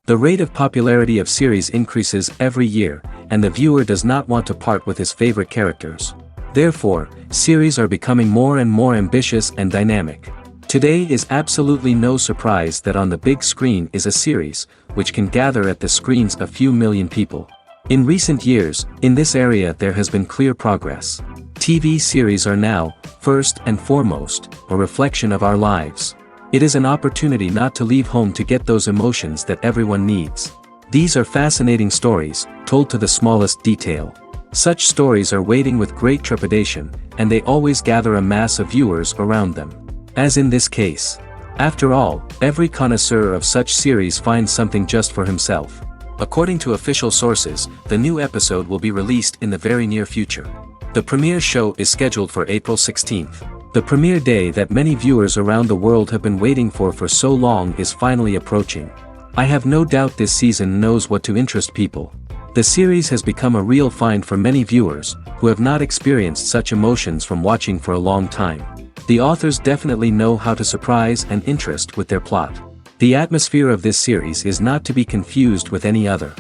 The rate of popularity of series increases every year, and the viewer does not want to part with his favorite characters. Therefore, series are becoming more and more ambitious and dynamic. Today is absolutely no surprise that on the big screen is a series, which can gather at the screens a few million people. In recent years, in this area there has been clear progress. TV series are now, first and foremost, a reflection of our lives. It is an opportunity not to leave home to get those emotions that everyone needs. These are fascinating stories, told to the smallest detail. Such stories are waiting with great trepidation, and they always gather a mass of viewers around them. As in this case. After all, every connoisseur of such series finds something just for himself. According to official sources, the new episode will be released in the very near future. The premiere show is scheduled for April 16th. The premiere day that many viewers around the world have been waiting for so long is finally approaching. I have no doubt this season knows what to interest people. The series has become a real find for many viewers, who have not experienced such emotions from watching for a long time. The authors definitely know how to surprise and interest with their plot. The atmosphere of this series is not to be confused with any other.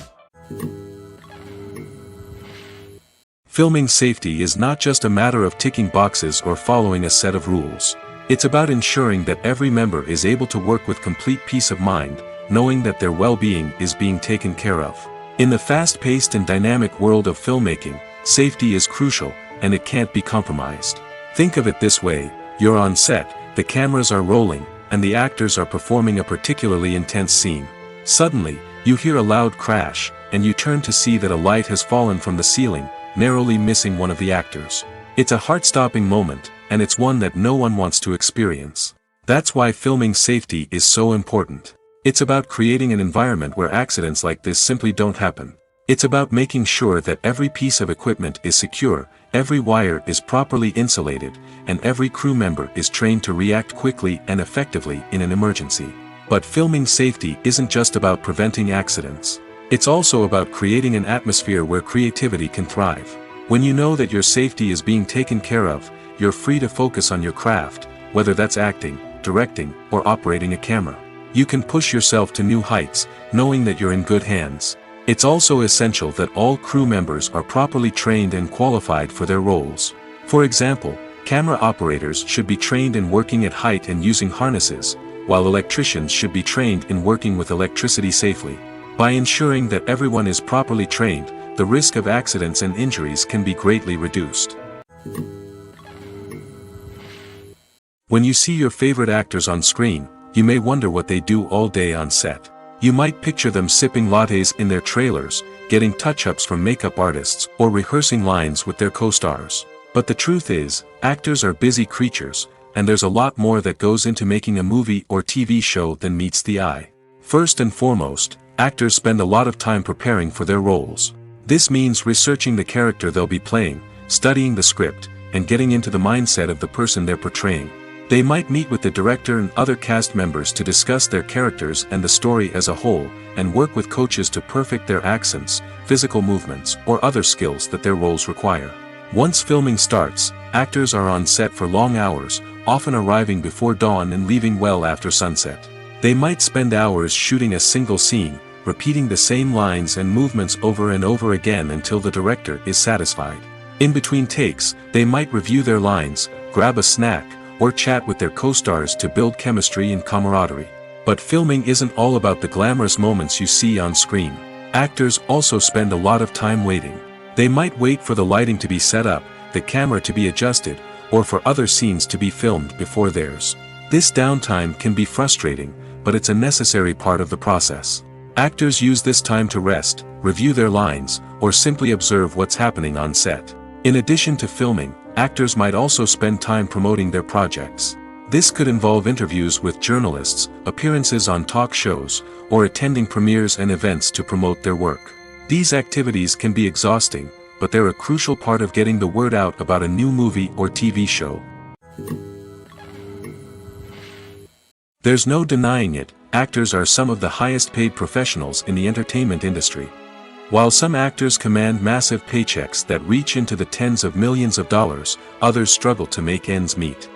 Filming safety is not just a matter of ticking boxes or following a set of rules. It's about ensuring that every member is able to work with complete peace of mind, knowing that their well-being is being taken care of. In the fast-paced and dynamic world of filmmaking, safety is crucial, and it can't be compromised. Think of it this way: you're on set, the cameras are rolling, and the actors are performing a particularly intense scene. Suddenly, you hear a loud crash, and you turn to see that a light has fallen from the ceiling, narrowly missing one of the actors. It's a heart-stopping moment, and it's one that no one wants to experience. That's why filming safety is so important. It's about creating an environment where accidents like this simply don't happen. It's about making sure that every piece of equipment is secure, every wire is properly insulated, and every crew member is trained to react quickly and effectively in an emergency. But filming safety isn't just about preventing accidents. It's also about creating an atmosphere where creativity can thrive. When you know that your safety is being taken care of, you're free to focus on your craft, whether that's acting, directing, or operating a camera. You can push yourself to new heights, knowing that you're in good hands. It's also essential that all crew members are properly trained and qualified for their roles. For example, camera operators should be trained in working at height and using harnesses, while electricians should be trained in working with electricity safely. By ensuring that everyone is properly trained, the risk of accidents and injuries can be greatly reduced. When you see your favorite actors on screen, you may wonder what they do all day on set. You might picture them sipping lattes in their trailers, getting touch-ups from makeup artists, or rehearsing lines with their co-stars. But the truth is, actors are busy creatures, and there's a lot more that goes into making a movie or TV show than meets the eye. First and foremost, actors spend a lot of time preparing for their roles. This means researching the character they'll be playing, studying the script, and getting into the mindset of the person they're portraying. They might meet with the director and other cast members to discuss their characters and the story as a whole, and work with coaches to perfect their accents, physical movements, or other skills that their roles require. Once filming starts, actors are on set for long hours, often arriving before dawn and leaving well after sunset. They might spend hours shooting a single scene, repeating the same lines and movements over and over again until the director is satisfied. In between takes, they might review their lines, grab a snack, or chat with their co-stars to build chemistry and camaraderie. But filming isn't all about the glamorous moments you see on screen. Actors also spend a lot of time waiting. They might wait for the lighting to be set up, the camera to be adjusted, or for other scenes to be filmed before theirs. This downtime can be frustrating, but it's a necessary part of the process. Actors use this time to rest, review their lines, or simply observe what's happening on set. In addition to filming, actors might also spend time promoting their projects. This could involve interviews with journalists, appearances on talk shows, or attending premieres and events to promote their work. These activities can be exhausting, but they're a crucial part of getting the word out about a new movie or TV show. There's no denying it, actors are some of the highest paid professionals in the entertainment industry. While some actors command massive paychecks that reach into the tens of millions of dollars, others struggle to make ends meet.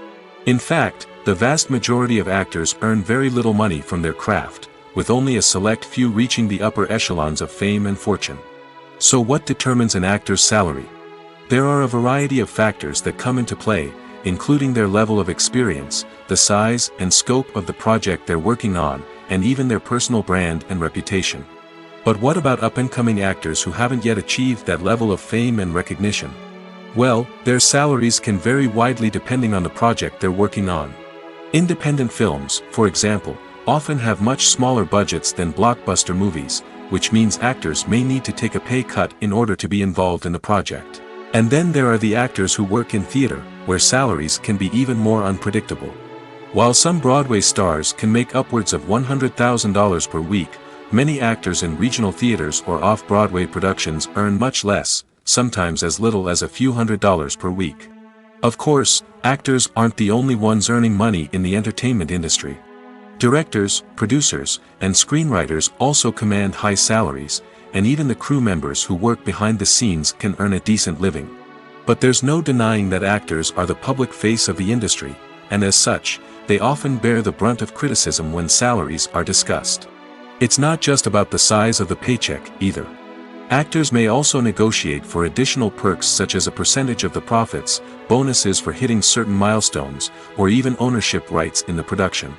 In fact, the vast majority of actors earn very little money from their craft, with only a select few reaching the upper echelons of fame and fortune. So what determines an actor's salary? There are a variety of factors that come into play, including their level of experience, the size and scope of the project they're working on, and even their personal brand and reputation. But what about up-and-coming actors who haven't yet achieved that level of fame and recognition? Well, their salaries can vary widely depending on the project they're working on. Independent films, for example, often have much smaller budgets than blockbuster movies, which means actors may need to take a pay cut in order to be involved in the project. And then there are the actors who work in theater, where salaries can be even more unpredictable. While some Broadway stars can make upwards of $100,000 per week, many actors in regional theaters or off-Broadway productions earn much less, sometimes as little as a few $100s per week. Of course, actors aren't the only ones earning money in the entertainment industry. Directors, producers, and screenwriters also command high salaries, and even the crew members who work behind the scenes can earn a decent living. But there's no denying that actors are the public face of the industry, and as such, they often bear the brunt of criticism when salaries are discussed. It's not just about the size of the paycheck, either. Actors may also negotiate for additional perks such as a percentage of the profits, bonuses for hitting certain milestones, or even ownership rights in the production.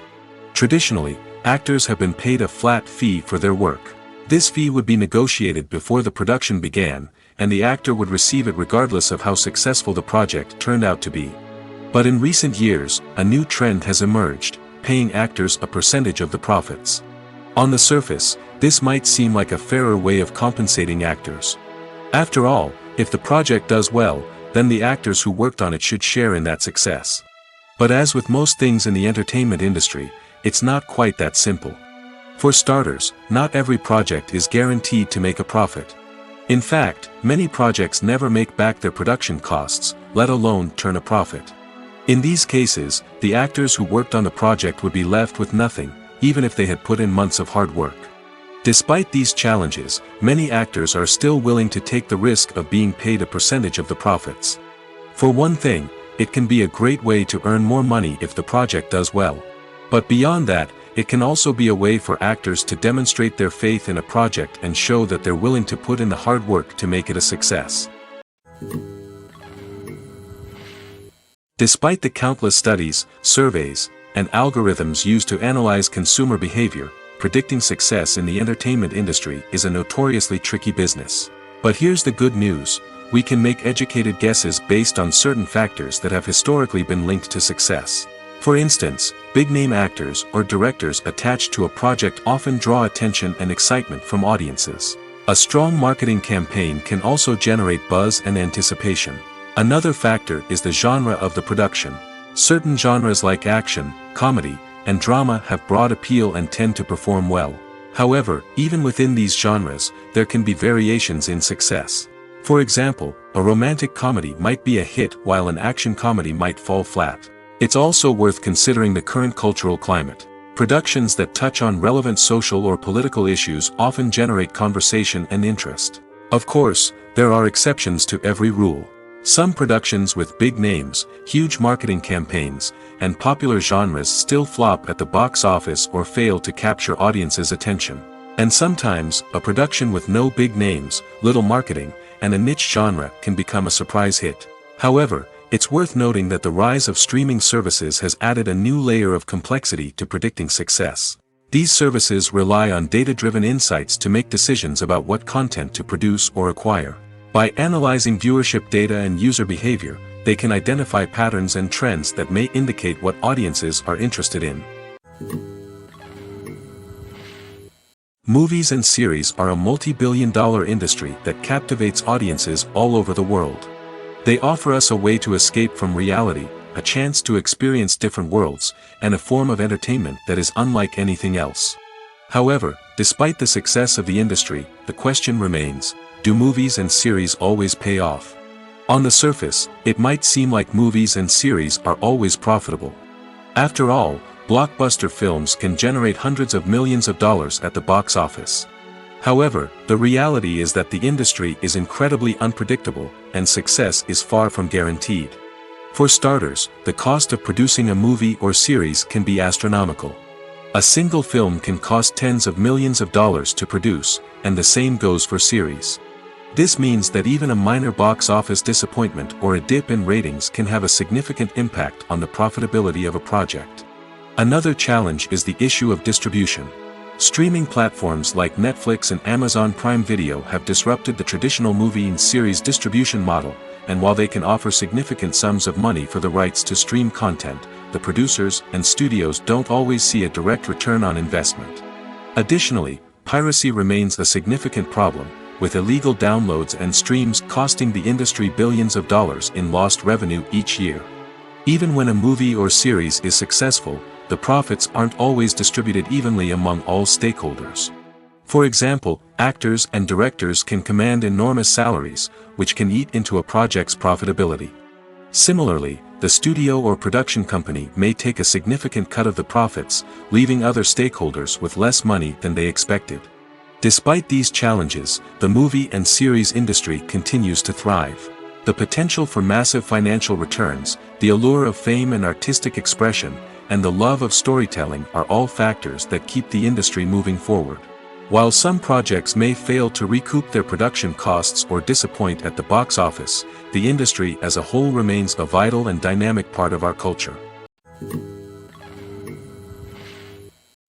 Traditionally, actors have been paid a flat fee for their work. This fee would be negotiated before the production began, and the actor would receive it regardless of how successful the project turned out to be. But in recent years, a new trend has emerged, paying actors a percentage of the profits. On the surface, this might seem like a fairer way of compensating actors. After all, if the project does well, then the actors who worked on it should share in that success. But as with most things in the entertainment industry, it's not quite that simple. For starters, not every project is guaranteed to make a profit. In fact, many projects never make back their production costs, let alone turn a profit. In these cases, the actors who worked on the project would be left with nothing, even if they had put in months of hard work. Despite these challenges, many actors are still willing to take the risk of being paid a percentage of the profits. For one thing, it can be a great way to earn more money if the project does well. But beyond that, it can also be a way for actors to demonstrate their faith in a project and show that they're willing to put in the hard work to make it a success. Despite the countless studies, surveys, and algorithms used to analyze consumer behavior, predicting success in the entertainment industry is a notoriously tricky business. But here's the good news: we can make educated guesses based on certain factors that have historically been linked to success. For instance, big-name actors or directors attached to a project often draw attention and excitement from audiences. A strong marketing campaign can also generate buzz and anticipation. Another factor is the genre of the production. Certain genres like action, comedy, and drama have broad appeal and tend to perform well. However, even within these genres, there can be variations in success. For example, a romantic comedy might be a hit while an action comedy might fall flat. It's also worth considering the current cultural climate. Productions that touch on relevant social or political issues often generate conversation and interest. Of course, there are exceptions to every rule. Some productions with big names, huge marketing campaigns, and popular genres still flop at the box office or fail to capture audiences' attention. And sometimes, a production with no big names, little marketing, and a niche genre can become a surprise hit. However, it's worth noting that the rise of streaming services has added a new layer of complexity to predicting success. These services rely on data-driven insights to make decisions about what content to produce or acquire. By analyzing viewership data and user behavior, they can identify patterns and trends that may indicate what audiences are interested in. Movies and series are a multi-billion-dollar industry that captivates audiences all over the world. They offer us a way to escape from reality, a chance to experience different worlds, and a form of entertainment that is unlike anything else. However, despite the success of the industry, the question remains: do movies and series always pay off? On the surface, it might seem like movies and series are always profitable. After all, blockbuster films can generate hundreds of millions of dollars at the box office. However, the reality is that the industry is incredibly unpredictable, and success is far from guaranteed. For starters, the cost of producing a movie or series can be astronomical. A single film can cost tens of millions of dollars to produce, and the same goes for series. This means that even a minor box office disappointment or a dip in ratings can have a significant impact on the profitability of a project. Another challenge is the issue of distribution. Streaming platforms like Netflix and Amazon Prime Video have disrupted the traditional movie and series distribution model, and while they can offer significant sums of money for the rights to stream content, the producers and studios don't always see a direct return on investment. Additionally, piracy remains a significant problem, with illegal downloads and streams costing the industry billions of dollars in lost revenue each year. Even when a movie or series is successful, the profits aren't always distributed evenly among all stakeholders. For example, actors and directors can command enormous salaries, which can eat into a project's profitability. Similarly, the studio or production company may take a significant cut of the profits, leaving other stakeholders with less money than they expected. Despite these challenges, the movie and series industry continues to thrive. The potential for massive financial returns, the allure of fame and artistic expression, and the love of storytelling are all factors that keep the industry moving forward. While some projects may fail to recoup their production costs or disappoint at the box office, the industry as a whole remains a vital and dynamic part of our culture.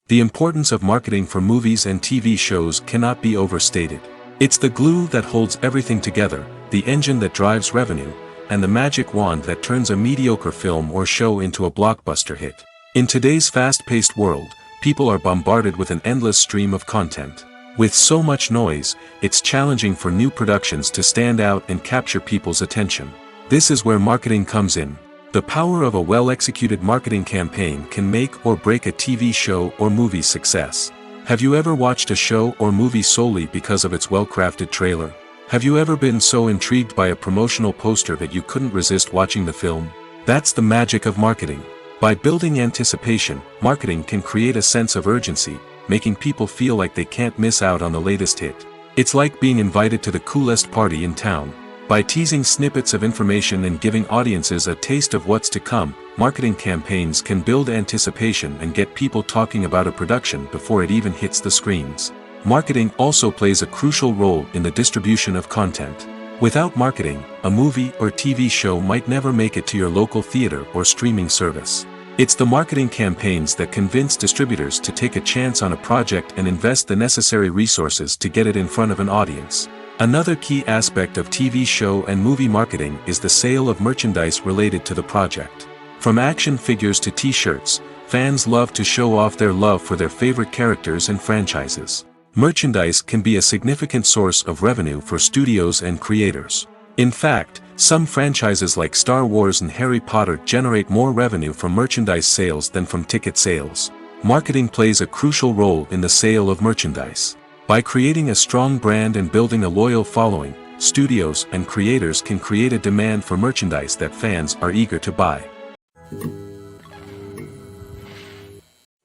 The importance of marketing for movies and TV shows cannot be overstated. It's the glue that holds everything together, the engine that drives revenue, and the magic wand that turns a mediocre film or show into a blockbuster hit. In today's fast-paced world, people are bombarded with an endless stream of content. With so much noise, it's challenging for new productions to stand out and capture people's attention. This is where marketing comes in. The power of a well-executed marketing campaign can make or break a TV show or movie's success. Have you ever watched a show or movie solely because of its well-crafted trailer? Have you ever been so intrigued by a promotional poster that you couldn't resist watching the film? That's the magic of marketing. By building anticipation, marketing can create a sense of urgency, making people feel like they can't miss out on the latest hit. It's like being invited to the coolest party in town. By teasing snippets of information and giving audiences a taste of what's to come, marketing campaigns can build anticipation and get people talking about a production before it even hits the screens. Marketing also plays a crucial role in the distribution of content. Without marketing, a movie or TV show might never make it to your local theater or streaming service. It's the marketing campaigns that convince distributors to take a chance on a project and invest the necessary resources to get it in front of an audience. Another key aspect of TV show and movie marketing is the sale of merchandise related to the project. From action figures to t-shirts, fans love to show off their love for their favorite characters and franchises. Merchandise can be a significant source of revenue for studios and creators. In fact, some franchises like Star Wars and Harry Potter generate more revenue from merchandise sales than from ticket sales. Marketing plays a crucial role in the sale of merchandise. By creating a strong brand and building a loyal following, studios and creators can create a demand for merchandise that fans are eager to buy.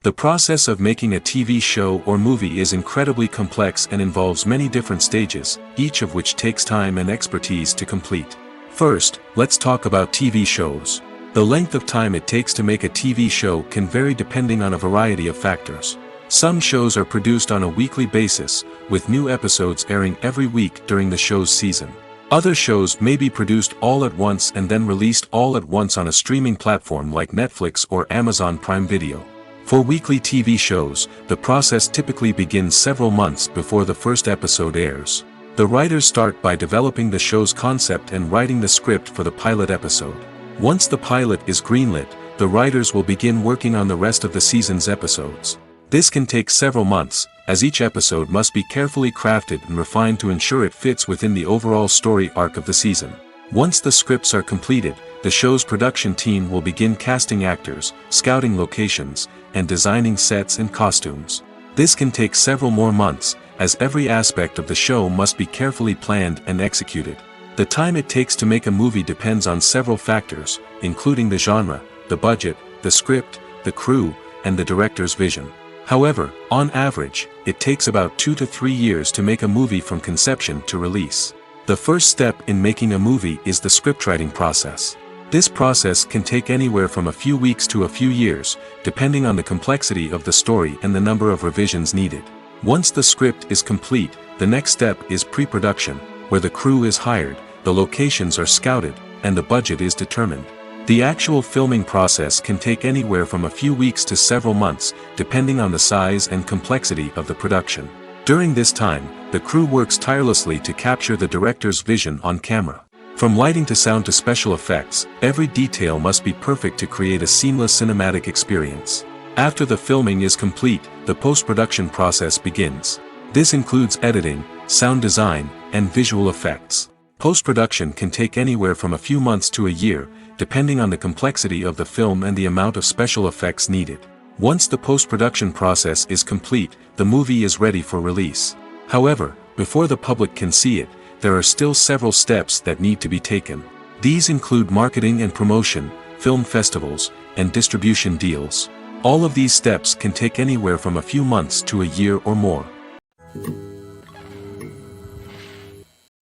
The process of making a TV show or movie is incredibly complex and involves many different stages, each of which takes time and expertise to complete. First, let's talk about TV shows. The length of time it takes to make a TV show can vary depending on a variety of factors. Some shows are produced on a weekly basis, with new episodes airing every week during the show's season. Other shows may be produced all at once and then released all at once on a streaming platform like Netflix or Amazon Prime Video. For weekly TV shows, the process typically begins several months before the first episode airs. The writers start by developing the show's concept and writing the script for the pilot episode. Once the pilot is greenlit, the writers will begin working on the rest of the season's episodes. This can take several months, as each episode must be carefully crafted and refined to ensure it fits within the overall story arc of the season. Once the scripts are completed, the show's production team will begin casting actors, scouting locations, and designing sets and costumes. This can take several more months, as every aspect of the show must be carefully planned and executed. The time it takes to make a movie depends on several factors, including the genre, the budget, the script, the crew, and the director's vision. However, on average, it takes about 2 to 3 years to make a movie from conception to release. The first step in making a movie is the scriptwriting process. This process can take anywhere from a few weeks to a few years, depending on the complexity of the story and the number of revisions needed. Once the script is complete, the next step is pre-production, where the crew is hired, the locations are scouted, and the budget is determined. The actual filming process can take anywhere from a few weeks to several months, depending on the size and complexity of the production. During this time, the crew works tirelessly to capture the director's vision on camera. From lighting to sound to special effects, every detail must be perfect to create a seamless cinematic experience. After the filming is complete, the post-production process begins. This includes editing, sound design, and visual effects. Post-production can take anywhere from a few months to a year, depending on the complexity of the film and the amount of special effects needed. Once the post-production process is complete, the movie is ready for release. However, before the public can see it, there are still several steps that need to be taken. These include marketing and promotion, film festivals, and distribution deals. All of these steps can take anywhere from a few months to a year or more.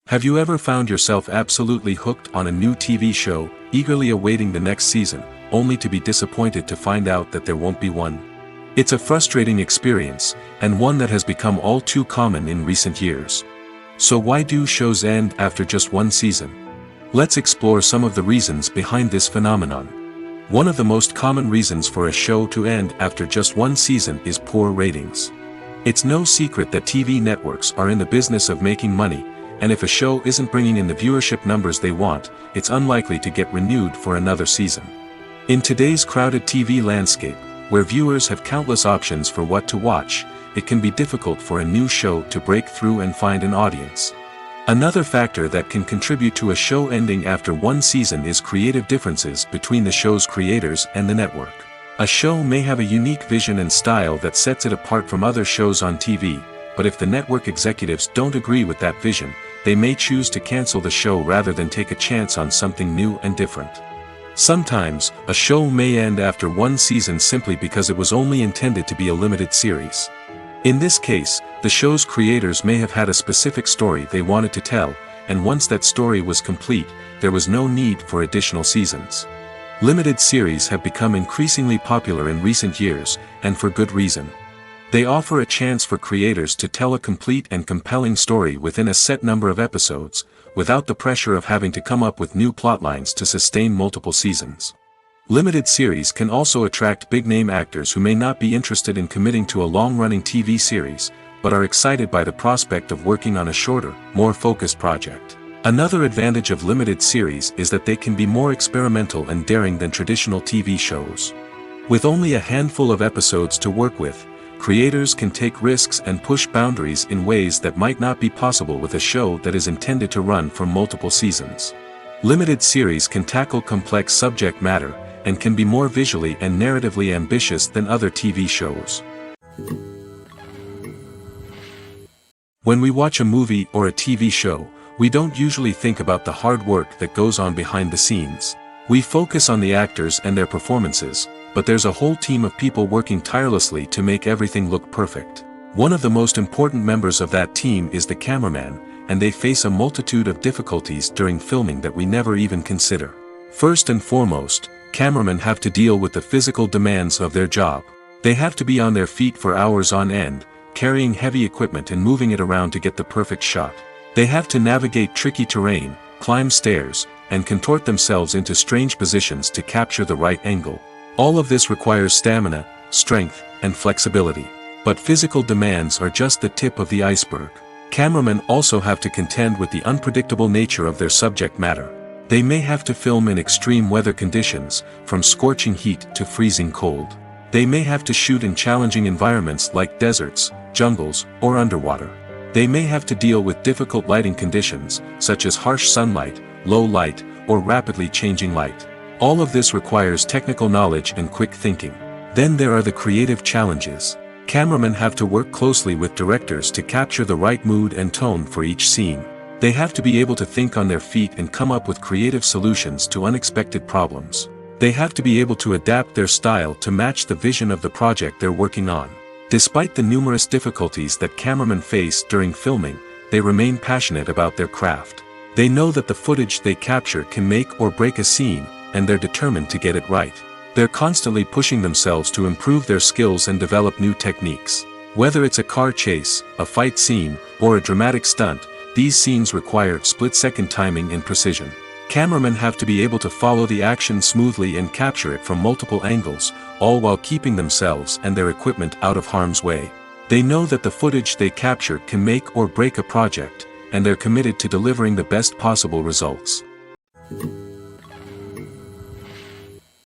Have you ever found yourself absolutely hooked on a new TV show, eagerly awaiting the next season, only to be disappointed to find out that there won't be one? It's a frustrating experience, and one that has become all too common in recent years. So why do shows end after just one season? Let's explore some of the reasons behind this phenomenon. One of the most common reasons for a show to end after just one season is poor ratings. It's no secret that TV networks are in the business of making money, and if a show isn't bringing in the viewership numbers they want, it's unlikely to get renewed for another season. In today's crowded TV landscape, where viewers have countless options for what to watch, it can be difficult for a new show to break through and find an audience. Another factor that can contribute to a show ending after one season is creative differences between the show's creators and the network. A show may have a unique vision and style that sets it apart from other shows on TV, but if the network executives don't agree with that vision, they may choose to cancel the show rather than take a chance on something new and different. Sometimes, a show may end after one season simply because it was only intended to be a limited series. In this case, the show's creators may have had a specific story they wanted to tell, and once that story was complete, there was no need for additional seasons. Limited series have become increasingly popular in recent years, and for good reason. They offer a chance for creators to tell a complete and compelling story within a set number of episodes, without the pressure of having to come up with new plotlines to sustain multiple seasons. Limited series can also attract big-name actors who may not be interested in committing to a long-running TV series, but are excited by the prospect of working on a shorter, more focused project. Another advantage of limited series is that they can be more experimental and daring than traditional TV shows. With only a handful of episodes to work with, creators can take risks and push boundaries in ways that might not be possible with a show that is intended to run for multiple seasons. Limited series can tackle complex subject matter, and can be more visually and narratively ambitious than other TV shows. When we watch a movie or a TV show, we don't usually think about the hard work that goes on behind the scenes. We focus on the actors and their performances, but there's a whole team of people working tirelessly to make everything look perfect. One of the most important members of that team is the cameraman, and they face a multitude of difficulties during filming that we never even consider. First and foremost, cameramen have to deal with the physical demands of their job. They have to be on their feet for hours on end, carrying heavy equipment and moving it around to get the perfect shot. They have to navigate tricky terrain, climb stairs, and contort themselves into strange positions to capture the right angle. All of this requires stamina, strength, and flexibility. But physical demands are just the tip of the iceberg. Cameramen also have to contend with the unpredictable nature of their subject matter. They may have to film in extreme weather conditions, from scorching heat to freezing cold. They may have to shoot in challenging environments like deserts, jungles, or underwater. They may have to deal with difficult lighting conditions, such as harsh sunlight, low light, or rapidly changing light. All of this requires technical knowledge and quick thinking. Then there are the creative challenges. Cameramen have to work closely with directors to capture the right mood and tone for each scene. They have to be able to think on their feet and come up with creative solutions to unexpected problems. They have to be able to adapt their style to match the vision of the project they're working on. Despite the numerous difficulties that cameramen face during filming, they remain passionate about their craft. They know that the footage they capture can make or break a scene, and they're determined to get it right. They're constantly pushing themselves to improve their skills and develop new techniques. Whether it's a car chase, a fight scene, or a dramatic stunt, these scenes require split-second timing and precision. Cameramen have to be able to follow the action smoothly and capture it from multiple angles, all while keeping themselves and their equipment out of harm's way. They know that the footage they capture can make or break a project, and they're committed to delivering the best possible results.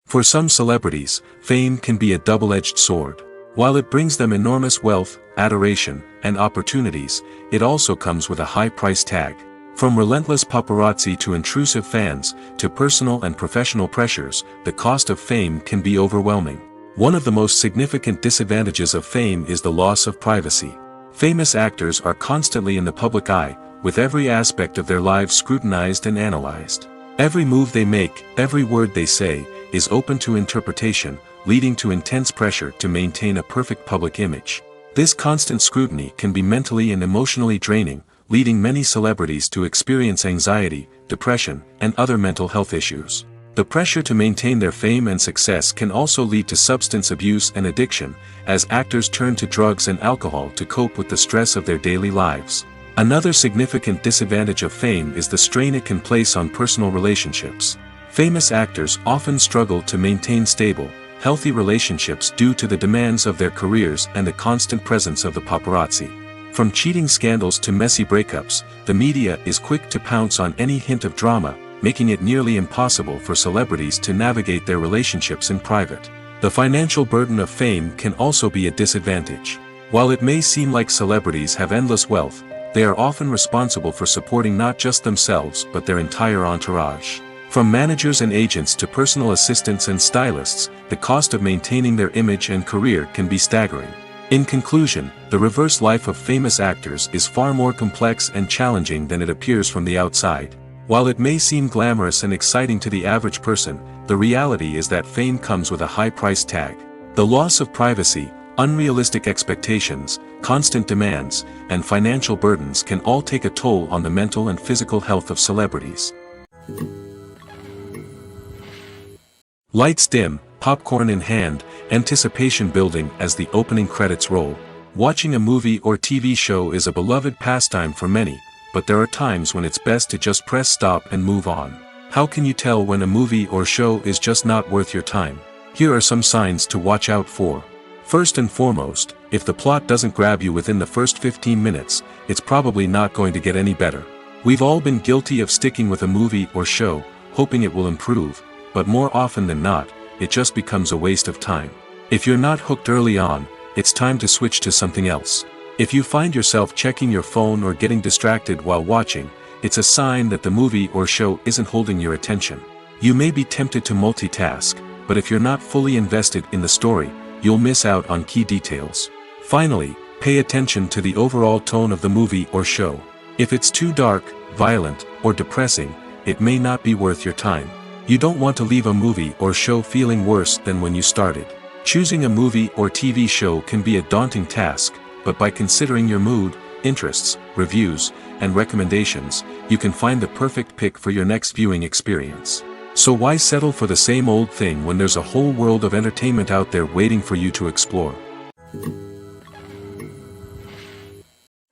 For some celebrities, fame can be a double-edged sword. While it brings them enormous wealth, adoration, and opportunities, it also comes with a high price tag. From relentless paparazzi to intrusive fans, to personal and professional pressures, the cost of fame can be overwhelming. One of the most significant disadvantages of fame is the loss of privacy. Famous actors are constantly in the public eye, with every aspect of their lives scrutinized and analyzed. Every move they make, every word they say, is open to interpretation, leading to intense pressure to maintain a perfect public image. This constant scrutiny can be mentally and emotionally draining, leading many celebrities to experience anxiety, depression, and other mental health issues. The pressure to maintain their fame and success can also lead to substance abuse and addiction, as actors turn to drugs and alcohol to cope with the stress of their daily lives. Another significant disadvantage of fame is the strain it can place on personal relationships. Famous actors often struggle to maintain stable, healthy relationships due to the demands of their careers and the constant presence of the paparazzi. From cheating scandals to messy breakups, the media is quick to pounce on any hint of drama, making it nearly impossible for celebrities to navigate their relationships in private. The financial burden of fame can also be a disadvantage. While it may seem like celebrities have endless wealth, they are often responsible for supporting not just themselves but their entire entourage. From managers and agents to personal assistants and stylists, the cost of maintaining their image and career can be staggering. In conclusion, the reverse life of famous actors is far more complex and challenging than it appears from the outside. While it may seem glamorous and exciting to the average person, the reality is that fame comes with a high price tag. The loss of privacy, unrealistic expectations, constant demands, and financial burdens can all take a toll on the mental and physical health of celebrities. Lights dim, popcorn in hand, anticipation building as the opening credits roll. Watching a movie or TV show is a beloved pastime for many, but there are times when it's best to just press stop and move on. How can you tell when a movie or show is just not worth your time? Here are some signs to watch out for. First and foremost, if the plot doesn't grab you within the first 15 minutes, it's probably not going to get any better. We've all been guilty of sticking with a movie or show, hoping it will improve, but more often than not, it just becomes a waste of time. If you're not hooked early on, it's time to switch to something else. If you find yourself checking your phone or getting distracted while watching, it's a sign that the movie or show isn't holding your attention. You may be tempted to multitask, but if you're not fully invested in the story, you'll miss out on key details. Finally, pay attention to the overall tone of the movie or show. If it's too dark, violent, or depressing, it may not be worth your time. You don't want to leave a movie or show feeling worse than when you started. Choosing a movie or TV show can be a daunting task, but by considering your mood, interests, reviews, and recommendations, you can find the perfect pick for your next viewing experience. So why settle for the same old thing when there's a whole world of entertainment out there waiting for you to explore?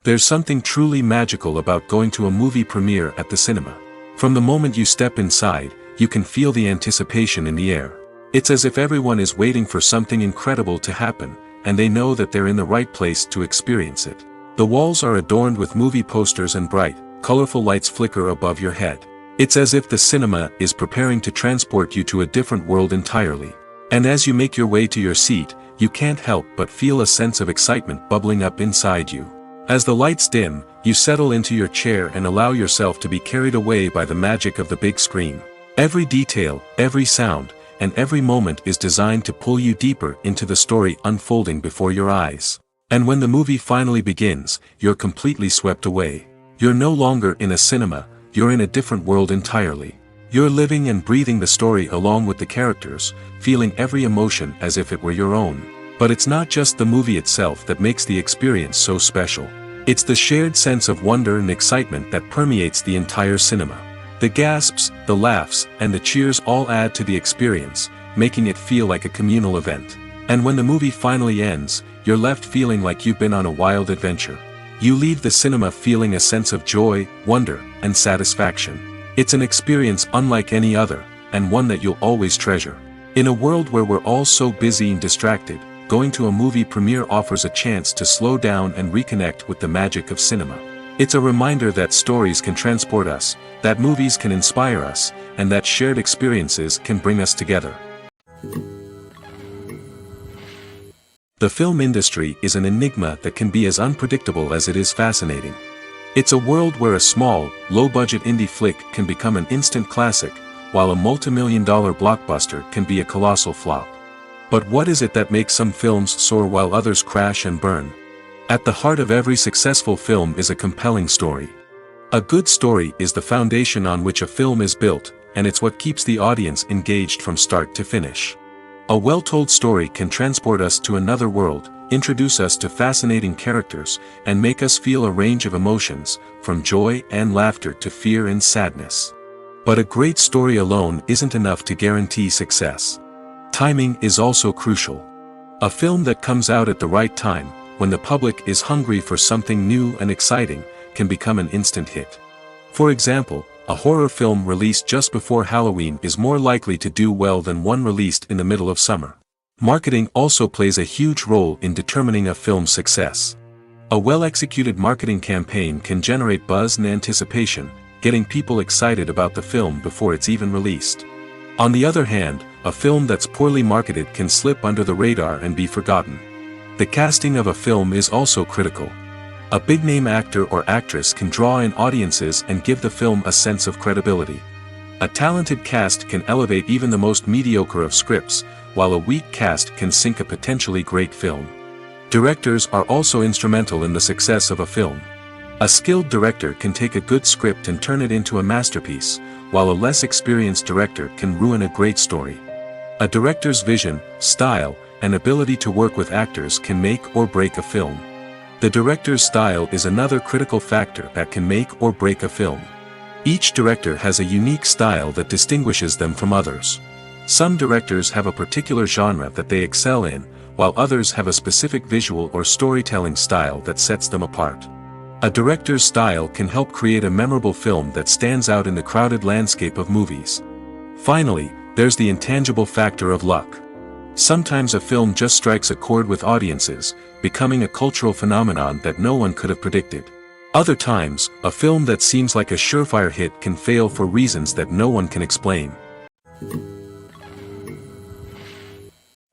There's something truly magical about going to a movie premiere at the cinema. From the moment you step inside, you can feel the anticipation in the air. It's as if everyone is waiting for something incredible to happen, and they know that they're in the right place to experience it. The walls are adorned with movie posters and bright, colorful lights flicker above your head. It's as if the cinema is preparing to transport you to a different world entirely. And as you make your way to your seat, you can't help but feel a sense of excitement bubbling up inside you. As the lights dim, you settle into your chair and allow yourself to be carried away by the magic of the big screen. Every detail, every sound, and every moment is designed to pull you deeper into the story unfolding before your eyes. And when the movie finally begins, you're completely swept away. You're no longer in a cinema, you're in a different world entirely. You're living and breathing the story along with the characters, feeling every emotion as if it were your own. But it's not just the movie itself that makes the experience so special. It's the shared sense of wonder and excitement that permeates the entire cinema. The gasps, the laughs, and the cheers all add to the experience, making it feel like a communal event. And when the movie finally ends, you're left feeling like you've been on a wild adventure. You leave the cinema feeling a sense of joy, wonder, and satisfaction. It's an experience unlike any other, and one that you'll always treasure. In a world where we're all so busy and distracted, going to a movie premiere offers a chance to slow down and reconnect with the magic of cinema. It's a reminder that stories can transport us, that movies can inspire us, and that shared experiences can bring us together. The film industry is an enigma that can be as unpredictable as it is fascinating. It's a world where a small, low-budget indie flick can become an instant classic, while a multi-million-dollar blockbuster can be a colossal flop. But what is it that makes some films soar while others crash and burn? At the heart of every successful film is a compelling story. A good story is the foundation on which a film is built, and it's what keeps the audience engaged from start to finish. A well-told story can transport us to another world, introduce us to fascinating characters, and make us feel a range of emotions, from joy and laughter to fear and sadness. But a great story alone isn't enough to guarantee success. Timing is also crucial. A film that comes out at the right time, when the public is hungry for something new and exciting, can become an instant hit. For example, a horror film released just before Halloween is more likely to do well than one released in the middle of summer. Marketing also plays a huge role in determining a film's success. A well-executed marketing campaign can generate buzz and anticipation, getting people excited about the film before it's even released. On the other hand, a film that's poorly marketed can slip under the radar and be forgotten. The casting of a film is also critical. A big-name actor or actress can draw in audiences and give the film a sense of credibility. A talented cast can elevate even the most mediocre of scripts, while a weak cast can sink a potentially great film. Directors are also instrumental in the success of a film. A skilled director can take a good script and turn it into a masterpiece, while a less experienced director can ruin a great story. A director's vision, style, and ability to work with actors can make or break a film. The director's style is another critical factor that can make or break a film. Each director has a unique style that distinguishes them from others. Some directors have a particular genre that they excel in, while others have a specific visual or storytelling style that sets them apart. A director's style can help create a memorable film that stands out in the crowded landscape of movies. Finally, there's the intangible factor of luck. Sometimes a film just strikes a chord with audiences, becoming a cultural phenomenon that no one could have predicted. Other times, a film that seems like a surefire hit can fail for reasons that no one can explain.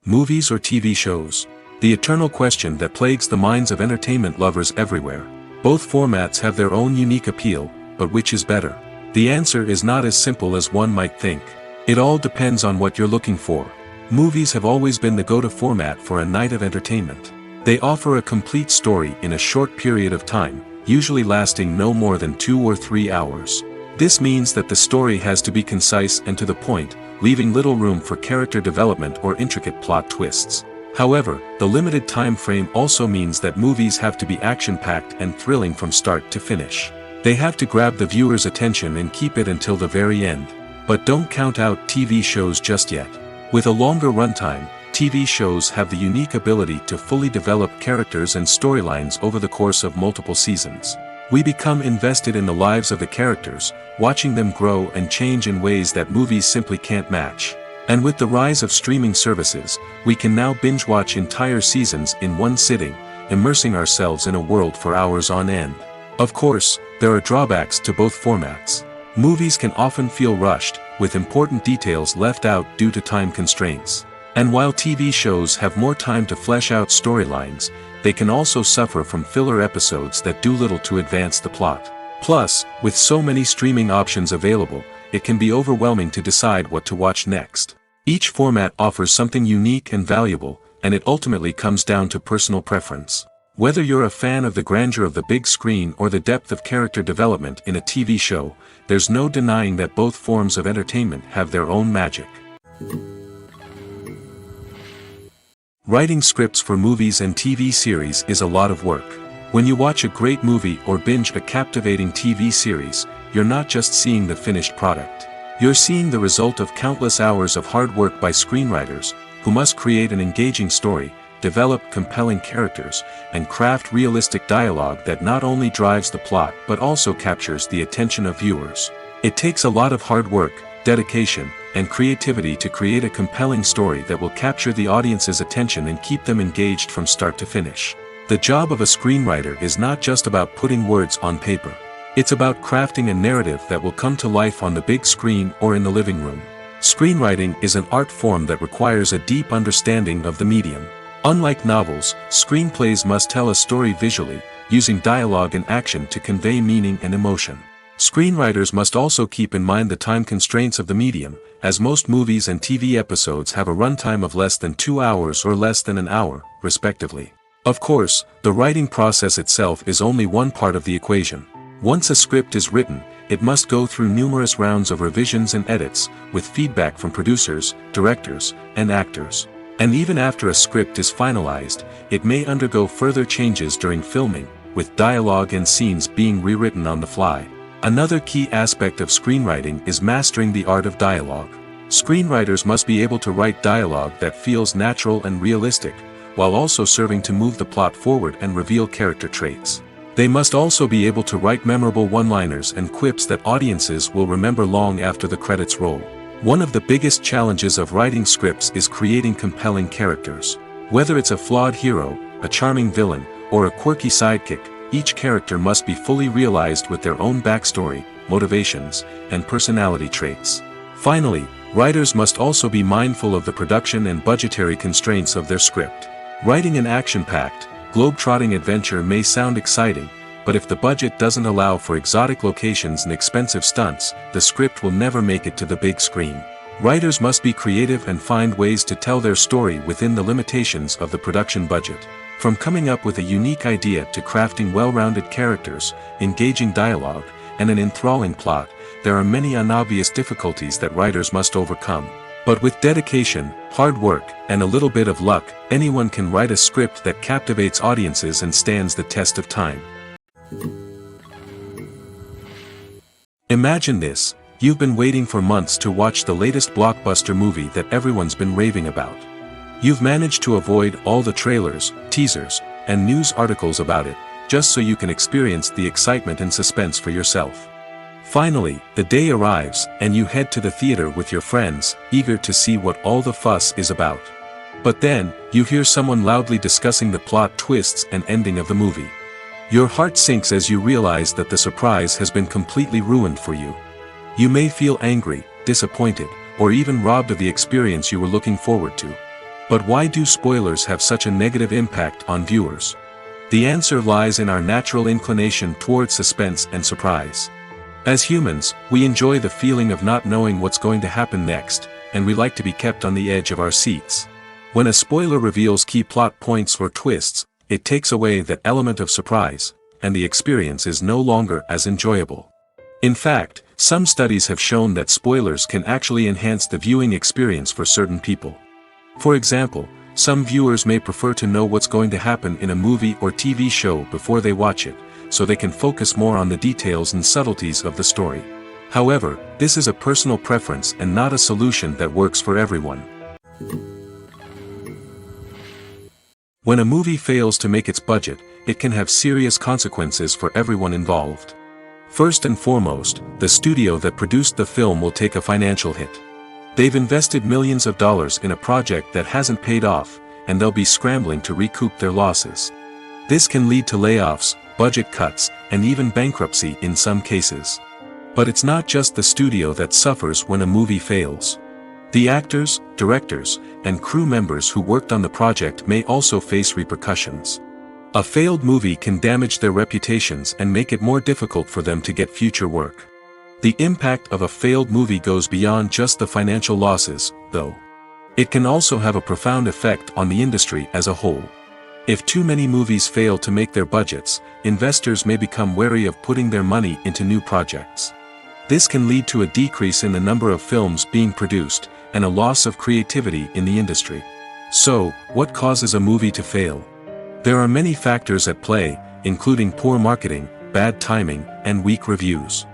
Movies or TV shows? The eternal question that plagues the minds of entertainment lovers everywhere. Both formats have their own unique appeal, but which is better? The answer is not as simple as one might think. It all depends on what you're looking for. Movies have always been the go-to format for a night of entertainment. They offer a complete story in a short period of time, usually lasting no more than 2 or 3 hours. This means that the story has to be concise and to the point, leaving little room for character development or intricate plot twists. However, the limited time frame also means that movies have to be action-packed and thrilling from start to finish. They have to grab the viewer's attention and keep it until the very end. But don't count out TV shows just yet. With a longer runtime, TV shows have the unique ability to fully develop characters and storylines over the course of multiple seasons. We become invested in the lives of the characters, watching them grow and change in ways that movies simply can't match. And with the rise of streaming services, we can now binge-watch entire seasons in one sitting, immersing ourselves in a world for hours on end. Of course, there are drawbacks to both formats. Movies can often feel rushed, with important details left out due to time constraints. And while TV shows have more time to flesh out storylines, they can also suffer from filler episodes that do little to advance the plot. Plus, with so many streaming options available, it can be overwhelming to decide what to watch next. Each format offers something unique and valuable, and it ultimately comes down to personal preference. Whether you're a fan of the grandeur of the big screen or the depth of character development in a TV show, there's no denying that both forms of entertainment have their own magic. Writing scripts for movies and TV series is a lot of work. When you watch a great movie or binge a captivating TV series, you're not just seeing the finished product. You're seeing the result of countless hours of hard work by screenwriters, who must create an engaging story, develop compelling characters, and craft realistic dialogue that not only drives the plot but also captures the attention of viewers. It takes a lot of hard work, dedication, and creativity to create a compelling story that will capture the audience's attention and keep them engaged from start to finish. The job of a screenwriter is not just about putting words on paper. It's about crafting a narrative that will come to life on the big screen or in the living room. Screenwriting is an art form that requires a deep understanding of the medium. Unlike novels, screenplays must tell a story visually, using dialogue and action to convey meaning and emotion. Screenwriters must also keep in mind the time constraints of the medium, as most movies and TV episodes have a runtime of less than 2 hours or less than an hour, respectively. Of course, the writing process itself is only one part of the equation. Once a script is written, it must go through numerous rounds of revisions and edits, with feedback from producers, directors, and actors. And even after a script is finalized, it may undergo further changes during filming, with dialogue and scenes being rewritten on the fly. Another key aspect of screenwriting is mastering the art of dialogue. Screenwriters must be able to write dialogue that feels natural and realistic, while also serving to move the plot forward and reveal character traits. They must also be able to write memorable one-liners and quips that audiences will remember long after the credits roll. One of the biggest challenges of writing scripts is creating compelling characters. Whether it's a flawed hero, a charming villain, or a quirky sidekick, each character must be fully realized with their own backstory, motivations, and personality traits. Finally, writers must also be mindful of the production and budgetary constraints of their script. Writing an action-packed, globe-trotting adventure may sound exciting, but if the budget doesn't allow for exotic locations and expensive stunts, the script will never make it to the big screen. Writers must be creative and find ways to tell their story within the limitations of the production budget. From coming up with a unique idea to crafting well-rounded characters, engaging dialogue, and an enthralling plot, there are many unobvious difficulties that writers must overcome. But with dedication, hard work, and a little bit of luck, anyone can write a script that captivates audiences and stands the test of time. Imagine this: you've been waiting for months to watch the latest blockbuster movie that everyone's been raving about. You've managed to avoid all the trailers, teasers, and news articles about it, just so you can experience the excitement and suspense for yourself. Finally, the day arrives, and you head to the theater with your friends, eager to see what all the fuss is about. But then, you hear someone loudly discussing the plot twists and ending of the movie. Your heart sinks as you realize that the surprise has been completely ruined for you. You may feel angry, disappointed, or even robbed of the experience you were looking forward to. But why do spoilers have such a negative impact on viewers? The answer lies in our natural inclination toward suspense and surprise. As humans, we enjoy the feeling of not knowing what's going to happen next, and we like to be kept on the edge of our seats. When a spoiler reveals key plot points or twists, it takes away that element of surprise, and the experience is no longer as enjoyable. In fact, some studies have shown that spoilers can actually enhance the viewing experience for certain people. For example, some viewers may prefer to know what's going to happen in a movie or TV show before they watch it, so they can focus more on the details and subtleties of the story. However, this is a personal preference and not a solution that works for everyone. When a movie fails to make its budget, it can have serious consequences for everyone involved. First and foremost, the studio that produced the film will take a financial hit. They've invested millions of dollars in a project that hasn't paid off, and they'll be scrambling to recoup their losses. This can lead to layoffs, budget cuts, and even bankruptcy in some cases. But it's not just the studio that suffers when a movie fails. The actors, directors, and crew members who worked on the project may also face repercussions. A failed movie can damage their reputations and make it more difficult for them to get future work. The impact of a failed movie goes beyond just the financial losses, though. It can also have a profound effect on the industry as a whole. If too many movies fail to make their budgets, investors may become wary of putting their money into new projects. This can lead to a decrease in the number of films being produced, and a loss of creativity in the industry. So, what causes a movie to fail? There are many factors at play, including poor marketing, bad timing, and weak reviews.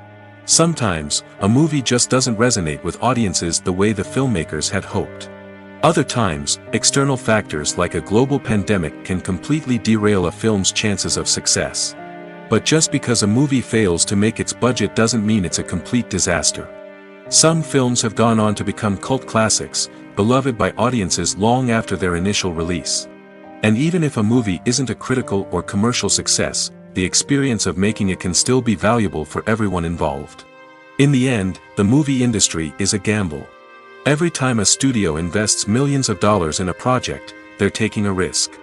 Sometimes, a movie just doesn't resonate with audiences the way the filmmakers had hoped. Other times, external factors like a global pandemic can completely derail a film's chances of success. But just because a movie fails to make its budget doesn't mean it's a complete disaster. Some films have gone on to become cult classics, beloved by audiences long after their initial release. And even if a movie isn't a critical or commercial success, the experience of making it can still be valuable for everyone involved. In the end, the movie industry is a gamble. Every time a studio invests millions of dollars in a project, they're taking a risk.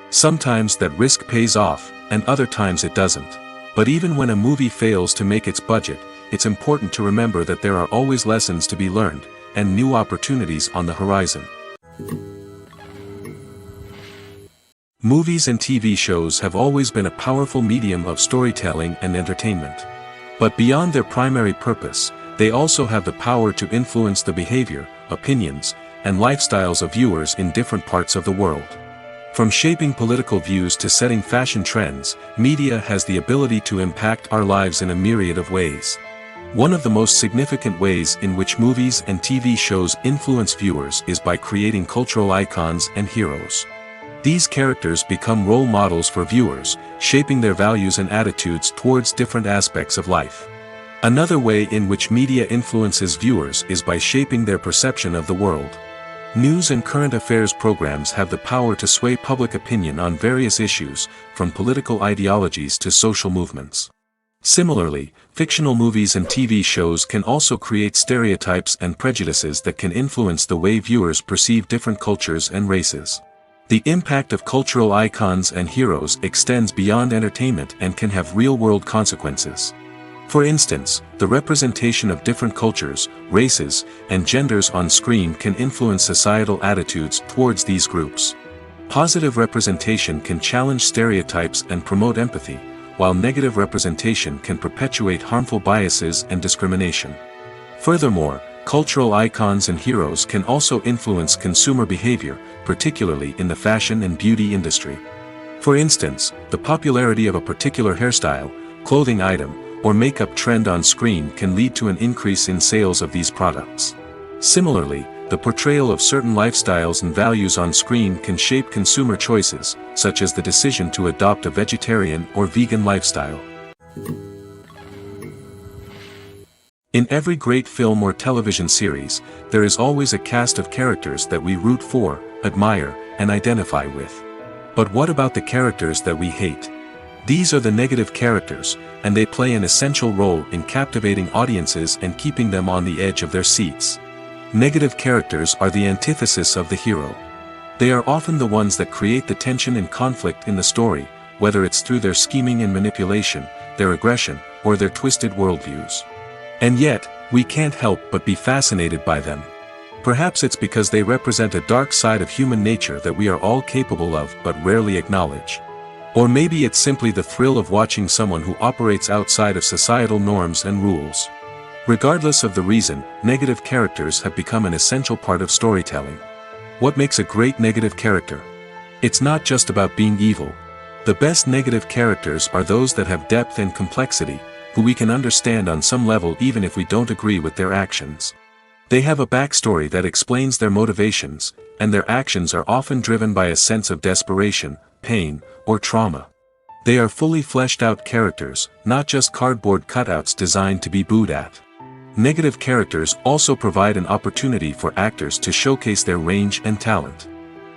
Sometimes that risk pays off, and other times it doesn't. But even when a movie fails to make its budget, it's important to remember that there are always lessons to be learned, and new opportunities on the horizon. Movies and TV shows have always been a powerful medium of storytelling and entertainment. But beyond their primary purpose, they also have the power to influence the behavior, opinions, and lifestyles of viewers in different parts of the world. From shaping political views to setting fashion trends, media has the ability to impact our lives in a myriad of ways. One of the most significant ways in which movies and TV shows influence viewers is by creating cultural icons and heroes. These characters become role models for viewers, shaping their values and attitudes towards different aspects of life. Another way in which media influences viewers is by shaping their perception of the world. News and current affairs programs have the power to sway public opinion on various issues, from political ideologies to social movements. Similarly, fictional movies and TV shows can also create stereotypes and prejudices that can influence the way viewers perceive different cultures and races. The impact of cultural icons and heroes extends beyond entertainment and can have real-world consequences. For instance, the representation of different cultures, races, and genders on screen can influence societal attitudes towards these groups. Positive representation can challenge stereotypes and promote empathy, while negative representation can perpetuate harmful biases and discrimination. Furthermore, cultural icons and heroes can also influence consumer behavior, particularly in the fashion and beauty industry. For instance, the popularity of a particular hairstyle, clothing item, or makeup trend on screen can lead to an increase in sales of these products. Similarly, the portrayal of certain lifestyles and values on screen can shape consumer choices, such as the decision to adopt a vegetarian or vegan lifestyle. In every great film or television series, there is always a cast of characters that we root for, admire, and identify with. But what about the characters that we hate? These are the negative characters, and they play an essential role in captivating audiences and keeping them on the edge of their seats. Negative characters are the antithesis of the hero. They are often the ones that create the tension and conflict in the story, whether it's through their scheming and manipulation, their aggression, or their twisted worldviews. And yet, we can't help but be fascinated by them. Perhaps it's because they represent a dark side of human nature that we are all capable of but rarely acknowledge. Or maybe it's simply the thrill of watching someone who operates outside of societal norms and rules. Regardless of the reason, negative characters have become an essential part of storytelling. What makes a great negative character? It's not just about being evil. The best negative characters are those that have depth and complexity, who we can understand on some level even if we don't agree with their actions. They have a backstory that explains their motivations, and their actions are often driven by a sense of desperation, pain, or trauma. They are fully fleshed out characters, not just cardboard cutouts designed to be booed at. Negative characters also provide an opportunity for actors to showcase their range and talent.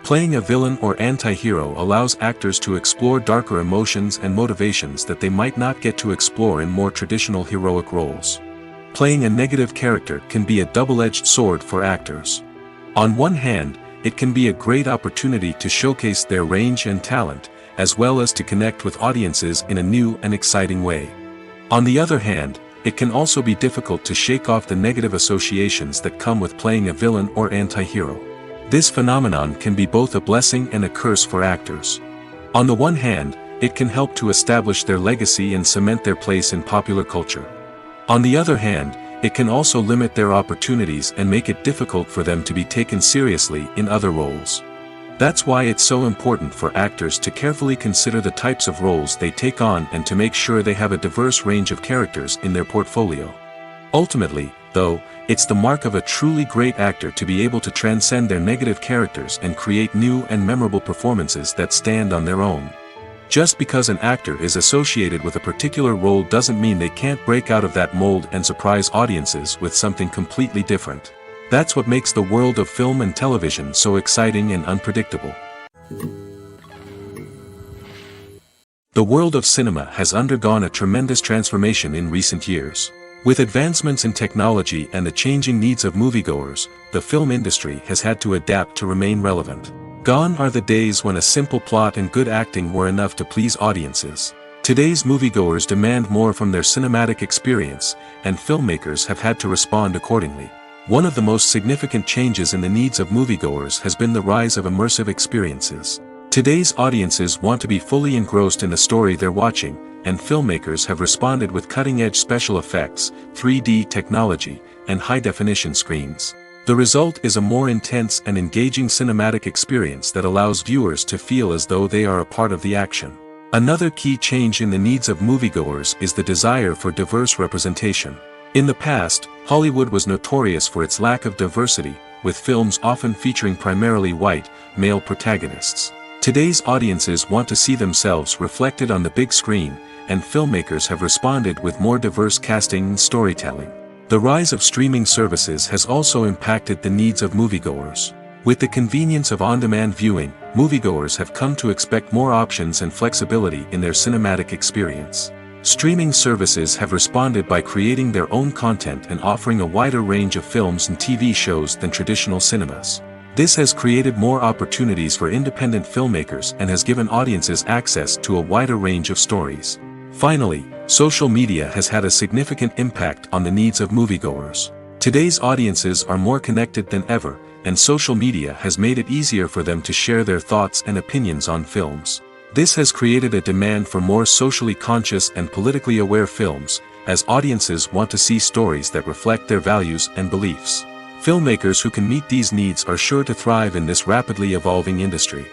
Playing a villain or anti-hero allows actors to explore darker emotions and motivations that they might not get to explore in more traditional heroic roles. Playing a negative character can be a double-edged sword for actors. On one hand, it can be a great opportunity to showcase their range and talent, as well as to connect with audiences in a new and exciting way. On the other hand, it can also be difficult to shake off the negative associations that come with playing a villain or anti-hero. This phenomenon can be both a blessing and a curse for actors. On the one hand, it can help to establish their legacy and cement their place in popular culture. On the other hand, it can also limit their opportunities and make it difficult for them to be taken seriously in other roles. That's why it's so important for actors to carefully consider the types of roles they take on and to make sure they have a diverse range of characters in their portfolio. Ultimately, though, it's the mark of a truly great actor to be able to transcend their negative characters and create new and memorable performances that stand on their own. Just because an actor is associated with a particular role doesn't mean they can't break out of that mold and surprise audiences with something completely different. That's what makes the world of film and television so exciting and unpredictable. The world of cinema has undergone a tremendous transformation in recent years. With advancements in technology and the changing needs of moviegoers, the film industry has had to adapt to remain relevant. Gone are the days when a simple plot and good acting were enough to please audiences. Today's moviegoers demand more from their cinematic experience, and filmmakers have had to respond accordingly. One of the most significant changes in the needs of moviegoers has been the rise of immersive experiences. Today's audiences want to be fully engrossed in the story they're watching, and filmmakers have responded with cutting-edge special effects, 3D technology, and high-definition screens. The result is a more intense and engaging cinematic experience that allows viewers to feel as though they are a part of the action. Another key change in the needs of moviegoers is the desire for diverse representation. In the past, Hollywood was notorious for its lack of diversity, with films often featuring primarily white, male protagonists. Today's audiences want to see themselves reflected on the big screen, and filmmakers have responded with more diverse casting and storytelling. The rise of streaming services has also impacted the needs of moviegoers. With the convenience of on-demand viewing, moviegoers have come to expect more options and flexibility in their cinematic experience. Streaming services have responded by creating their own content and offering a wider range of films and TV shows than traditional cinemas. This has created more opportunities for independent filmmakers and has given audiences access to a wider range of stories. Finally, social media has had a significant impact on the needs of moviegoers. Today's audiences are more connected than ever, and social media has made it easier for them to share their thoughts and opinions on films. This has created a demand for more socially conscious and politically aware films, as audiences want to see stories that reflect their values and beliefs. Filmmakers who can meet these needs are sure to thrive in this rapidly evolving industry.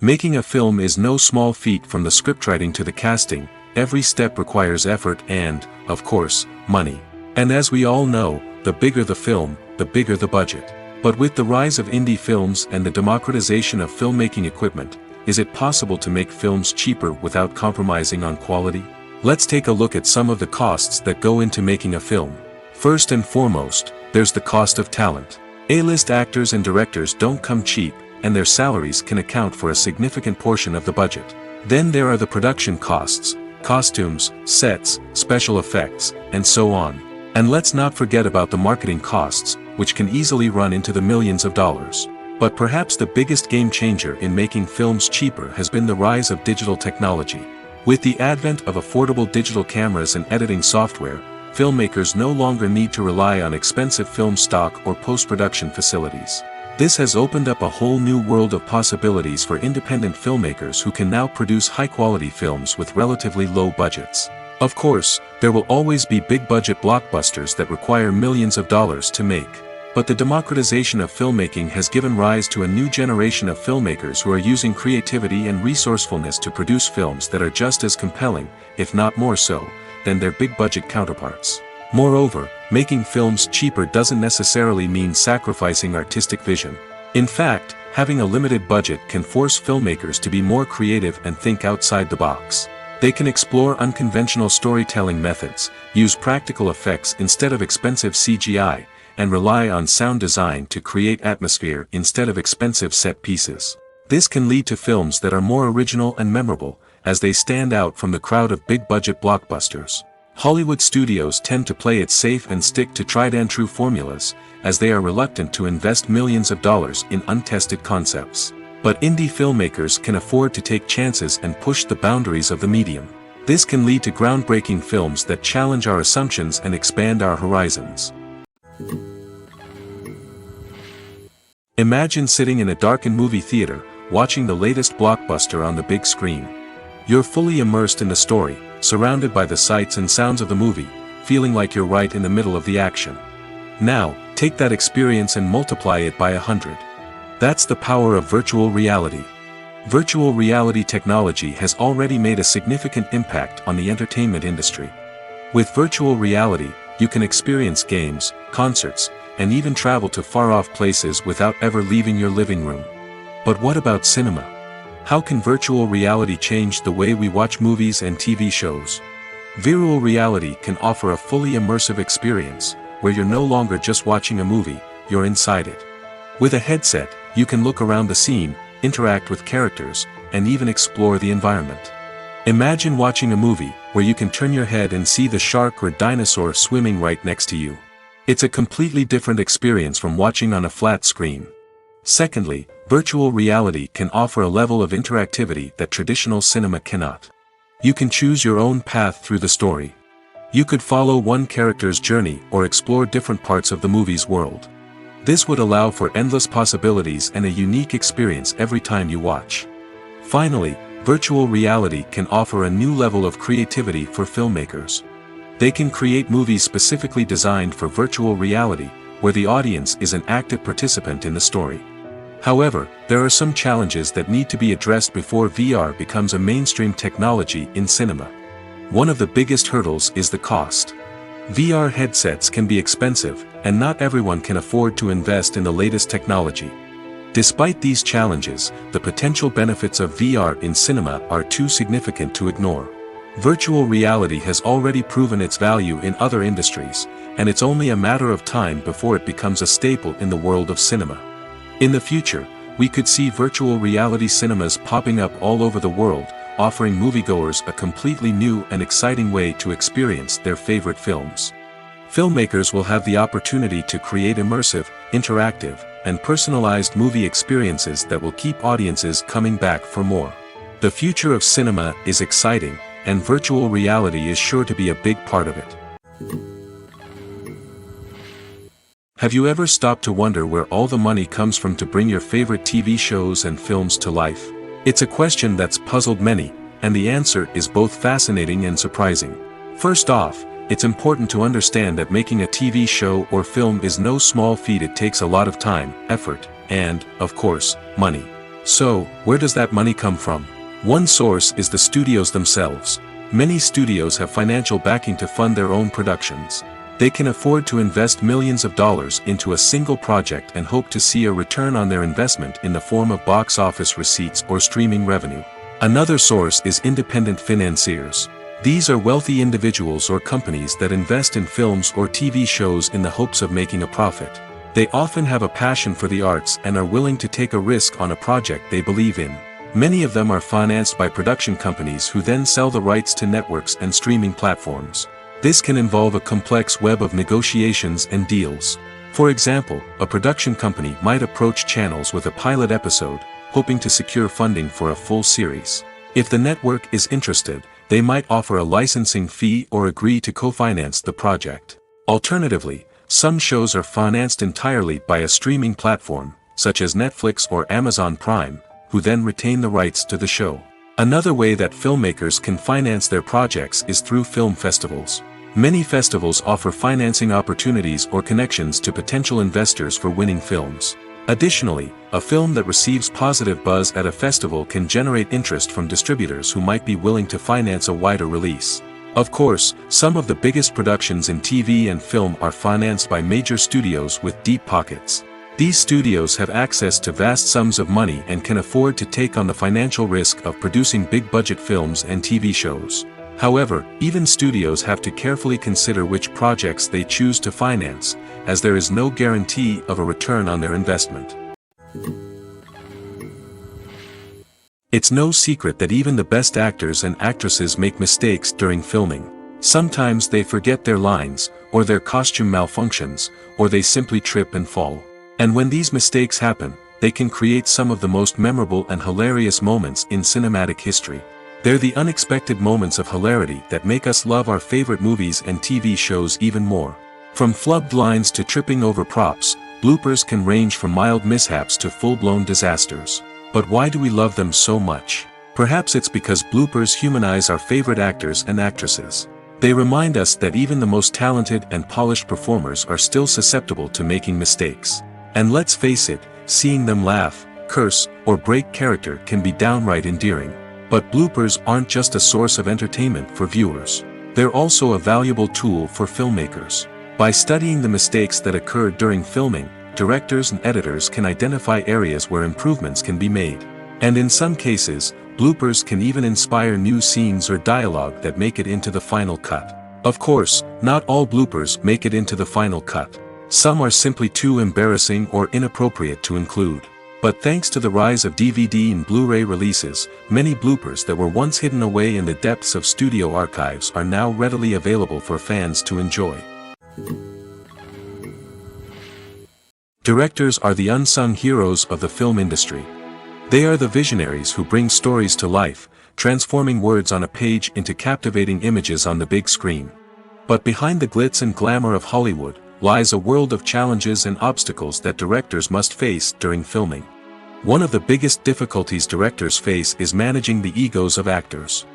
Making a film is no small feat. From the scriptwriting to the casting, every step requires effort and, of course, money. And as we all know, the bigger the film, the bigger the budget. But with the rise of indie films and the democratization of filmmaking equipment, is it possible to make films cheaper without compromising on quality? Let's take a look at some of the costs that go into making a film. First and foremost, there's the cost of talent. A-list actors and directors don't come cheap, and their salaries can account for a significant portion of the budget. Then there are the production costs, costumes, sets, special effects, and so on. And let's not forget about the marketing costs, which can easily run into the millions of dollars. But perhaps the biggest game changer in making films cheaper has been the rise of digital technology. With the advent of affordable digital cameras and editing software, filmmakers no longer need to rely on expensive film stock or post-production facilities. This has opened up a whole new world of possibilities for independent filmmakers who can now produce high-quality films with relatively low budgets. Of course, there will always be big-budget blockbusters that require millions of dollars to make. But the democratization of filmmaking has given rise to a new generation of filmmakers who are using creativity and resourcefulness to produce films that are just as compelling, if not more so, than their big-budget counterparts. Moreover, making films cheaper doesn't necessarily mean sacrificing artistic vision. In fact, having a limited budget can force filmmakers to be more creative and think outside the box. They can explore unconventional storytelling methods, use practical effects instead of expensive CGI, and rely on sound design to create atmosphere instead of expensive set pieces. This can lead to films that are more original and memorable, as they stand out from the crowd of big-budget blockbusters. Hollywood studios tend to play it safe and stick to tried-and-true formulas, as they are reluctant to invest millions of dollars in untested concepts. But indie filmmakers can afford to take chances and push the boundaries of the medium. This can lead to groundbreaking films that challenge our assumptions and expand our horizons. Imagine sitting in a darkened movie theater, watching the latest blockbuster on the big screen. You're fully immersed in the story, surrounded by the sights and sounds of the movie, feeling like you're right in the middle of the action. Now, take that experience and multiply it by 100. That's the power of virtual reality. Virtual reality technology has already made a significant impact on the entertainment industry. With virtual reality, you can experience games, concerts, and even travel to far-off places without ever leaving your living room. But what about cinema? How can virtual reality change the way we watch movies and TV shows? Virtual reality can offer a fully immersive experience, where you're no longer just watching a movie, you're inside it. With a headset, you can look around the scene, interact with characters, and even explore the environment. Imagine watching a movie, where you can turn your head and see the shark or dinosaur swimming right next to you. It's a completely different experience from watching on a flat screen. Secondly, virtual reality can offer a level of interactivity that traditional cinema cannot. You can choose your own path through the story. You could follow one character's journey or explore different parts of the movie's world. This would allow for endless possibilities and a unique experience every time you watch. Finally, virtual reality can offer a new level of creativity for filmmakers. They can create movies specifically designed for virtual reality, where the audience is an active participant in the story. However, there are some challenges that need to be addressed before VR becomes a mainstream technology in cinema. One of the biggest hurdles is the cost. VR headsets can be expensive, and not everyone can afford to invest in the latest technology. Despite these challenges, the potential benefits of VR in cinema are too significant to ignore. Virtual reality has already proven its value in other industries, and it's only a matter of time before it becomes a staple in the world of cinema. In the future, we could see virtual reality cinemas popping up all over the world, offering moviegoers a completely new and exciting way to experience their favorite films. Filmmakers will have the opportunity to create immersive, interactive, and personalized movie experiences that will keep audiences coming back for more. The future of cinema is exciting, and virtual reality is sure to be a big part of it. Have you ever stopped to wonder where all the money comes from to bring your favorite TV shows and films to life? It's a question that's puzzled many, and the answer is both fascinating and surprising. First off, it's important to understand that making a TV show or film is no small feat. It takes a lot of time, effort, and, of course, money. So, where does that money come from? One source is the studios themselves. Many studios have financial backing to fund their own productions. They can afford to invest millions of dollars into a single project and hope to see a return on their investment in the form of box office receipts or streaming revenue. Another source is independent financiers. These are wealthy individuals or companies that invest in films or TV shows in the hopes of making a profit. They often have a passion for the arts and are willing to take a risk on a project they believe in. Many of them are financed by production companies who then sell the rights to networks and streaming platforms. This can involve a complex web of negotiations and deals. For example, a production company might approach channels with a pilot episode, hoping to secure funding for a full series. If the network is interested, they might offer a licensing fee or agree to co-finance the project. Alternatively, some shows are financed entirely by a streaming platform, such as Netflix or Amazon Prime, who then retain the rights to the show. Another way that filmmakers can finance their projects is through film festivals. Many festivals offer financing opportunities or connections to potential investors for winning films. Additionally, a film that receives positive buzz at a festival can generate interest from distributors who might be willing to finance a wider release. Of course, some of the biggest productions in TV and film are financed by major studios with deep pockets. These studios have access to vast sums of money and can afford to take on the financial risk of producing big-budget films and TV shows. However, even studios have to carefully consider which projects they choose to finance, as there is no guarantee of a return on their investment. It's no secret that even the best actors and actresses make mistakes during filming. Sometimes they forget their lines, or their costume malfunctions, or they simply trip and fall. And when these mistakes happen, they can create some of the most memorable and hilarious moments in cinematic history. They're the unexpected moments of hilarity that make us love our favorite movies and TV shows even more. From flubbed lines to tripping over props, bloopers can range from mild mishaps to full-blown disasters. But why do we love them so much? Perhaps it's because bloopers humanize our favorite actors and actresses. They remind us that even the most talented and polished performers are still susceptible to making mistakes. And let's face it, seeing them laugh, curse, or break character can be downright endearing. But bloopers aren't just a source of entertainment for viewers. They're also a valuable tool for filmmakers. By studying the mistakes that occurred during filming, directors and editors can identify areas where improvements can be made. And in some cases, bloopers can even inspire new scenes or dialogue that make it into the final cut. Of course, not all bloopers make it into the final cut. Some are simply too embarrassing or inappropriate to include. But thanks to the rise of DVD and Blu-ray releases, many bloopers that were once hidden away in the depths of studio archives are now readily available for fans to enjoy. Directors are the unsung heroes of the film industry. They are the visionaries who bring stories to life, transforming words on a page into captivating images on the big screen. But behind the glitz and glamour of Hollywood lies a world of challenges and obstacles that directors must face during filming. One of the biggest difficulties directors face is managing the egos of actors.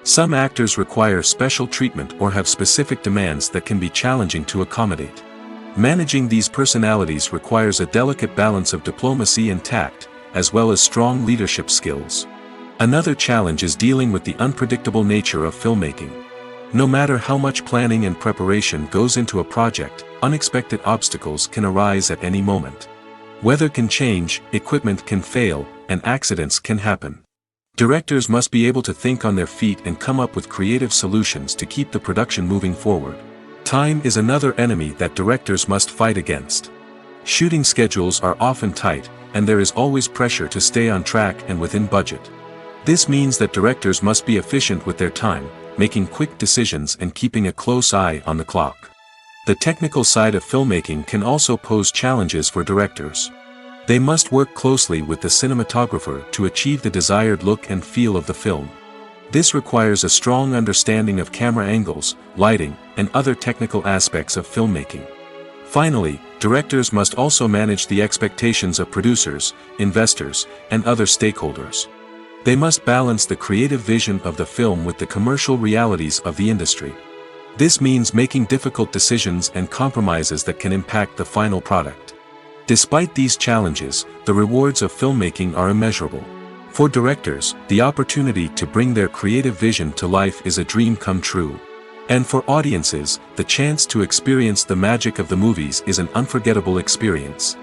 Some actors require special treatment or have specific demands that can be challenging to accommodate. Managing these personalities requires a delicate balance of diplomacy and tact, as well as strong leadership skills. Another challenge is dealing with the unpredictable nature of filmmaking. No matter how much planning and preparation goes into a project, unexpected obstacles can arise at any moment. Weather can change, equipment can fail, and accidents can happen. Directors must be able to think on their feet and come up with creative solutions to keep the production moving forward. Time is another enemy that directors must fight against. Shooting schedules are often tight, and there is always pressure to stay on track and within budget. This means that directors must be efficient with their time, making quick decisions and keeping a close eye on the clock. The technical side of filmmaking can also pose challenges for directors. They must work closely with the cinematographer to achieve the desired look and feel of the film. This requires a strong understanding of camera angles, lighting, and other technical aspects of filmmaking. Finally, directors must also manage the expectations of producers, investors, and other stakeholders. They must balance the creative vision of the film with the commercial realities of the industry. This means making difficult decisions and compromises that can impact the final product. Despite these challenges, the rewards of filmmaking are immeasurable. For directors, the opportunity to bring their creative vision to life is a dream come true. And for audiences, the chance to experience the magic of the movies is an unforgettable experience.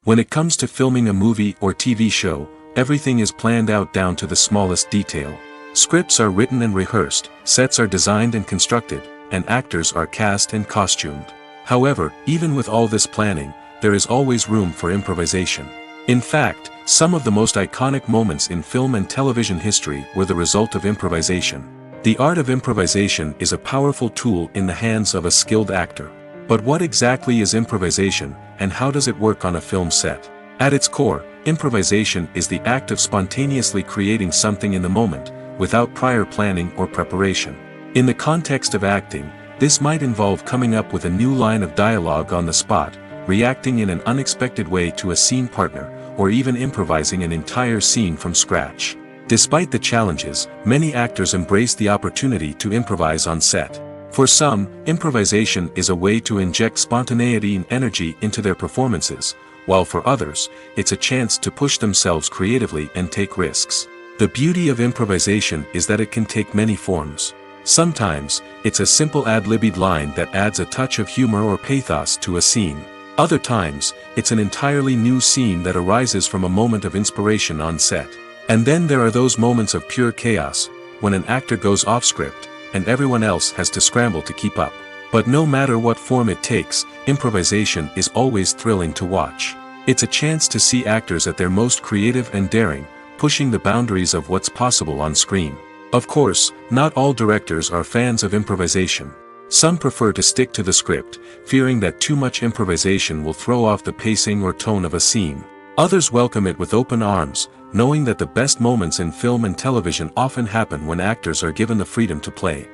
When it comes to filming a movie or TV show, everything is planned out down to the smallest detail. Scripts are written and rehearsed, sets are designed and constructed, and actors are cast and costumed. However, even with all this planning, there is always room for improvisation. In fact, some of the most iconic moments in film and television history were the result of improvisation. The art of improvisation is a powerful tool in the hands of a skilled actor. But what exactly is improvisation, and how does it work on a film set? At its core, improvisation is the act of spontaneously creating something in the moment, without prior planning or preparation. In the context of acting, this might involve coming up with a new line of dialogue on the spot, reacting in an unexpected way to a scene partner, or even improvising an entire scene from scratch. Despite the challenges, many actors embrace the opportunity to improvise on set. For some, improvisation is a way to inject spontaneity and energy into their performances, while for others, it's a chance to push themselves creatively and take risks. The beauty of improvisation is that it can take many forms. Sometimes, it's a simple ad-libbed line that adds a touch of humor or pathos to a scene. Other times, it's an entirely new scene that arises from a moment of inspiration on set. And then there are those moments of pure chaos, when an actor goes off script, and everyone else has to scramble to keep up. But no matter what form it takes, improvisation is always thrilling to watch. It's a chance to see actors at their most creative and daring, pushing the boundaries of what's possible on screen. Of course, not all directors are fans of improvisation. Some prefer to stick to the script, fearing that too much improvisation will throw off the pacing or tone of a scene. Others welcome it with open arms, knowing that the best moments in film and television often happen when actors are given the freedom to play.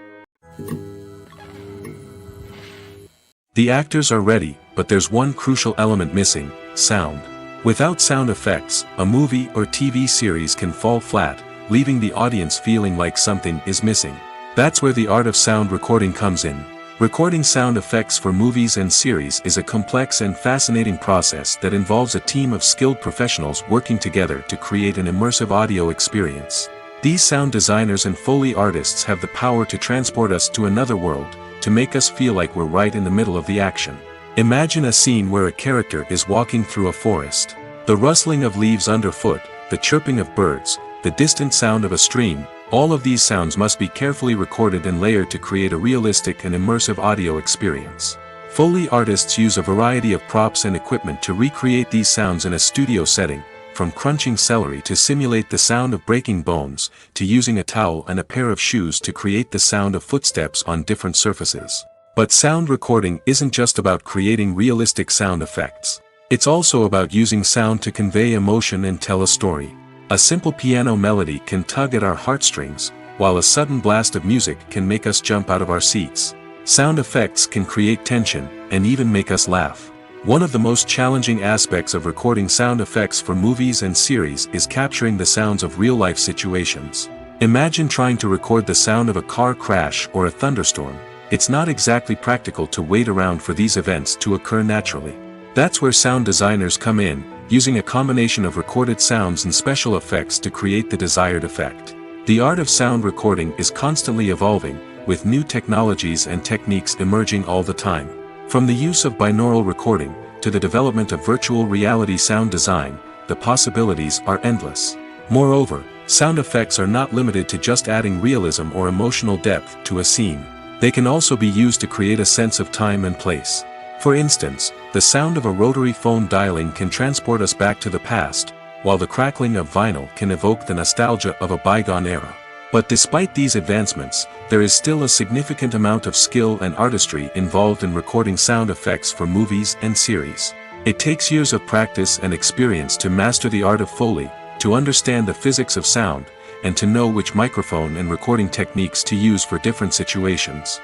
The actors are ready, but there's one crucial element missing: sound. Without sound effects, a movie or TV series can fall flat, leaving the audience feeling like something is missing. That's where the art of sound recording comes in. Recording sound effects for movies and series is a complex and fascinating process that involves a team of skilled professionals working together to create an immersive audio experience. These sound designers and Foley artists have the power to transport us to another world, to make us feel like we're right in the middle of the action. Imagine a scene where a character is walking through a forest. The rustling of leaves underfoot, the chirping of birds, the distant sound of a stream, all of these sounds must be carefully recorded and layered to create a realistic and immersive audio experience. Foley artists use a variety of props and equipment to recreate these sounds in a studio setting, from crunching celery to simulate the sound of breaking bones, to using a towel and a pair of shoes to create the sound of footsteps on different surfaces. But sound recording isn't just about creating realistic sound effects. It's also about using sound to convey emotion and tell a story. A simple piano melody can tug at our heartstrings, while a sudden blast of music can make us jump out of our seats. Sound effects can create tension, and even make us laugh. One of the most challenging aspects of recording sound effects for movies and series is capturing the sounds of real-life situations. Imagine trying to record the sound of a car crash or a thunderstorm. It's not exactly practical to wait around for these events to occur naturally. That's where sound designers come in, using a combination of recorded sounds and special effects to create the desired effect. The art of sound recording is constantly evolving, with new technologies and techniques emerging all the time. From the use of binaural recording, to the development of virtual reality sound design, the possibilities are endless. Moreover, sound effects are not limited to just adding realism or emotional depth to a scene. They can also be used to create a sense of time and place. For instance, the sound of a rotary phone dialing can transport us back to the past, while the crackling of vinyl can evoke the nostalgia of a bygone era. But despite these advancements, there is still a significant amount of skill and artistry involved in recording sound effects for movies and series. It takes years of practice and experience to master the art of Foley, to understand the physics of sound, and to know which microphone and recording techniques to use for different situations.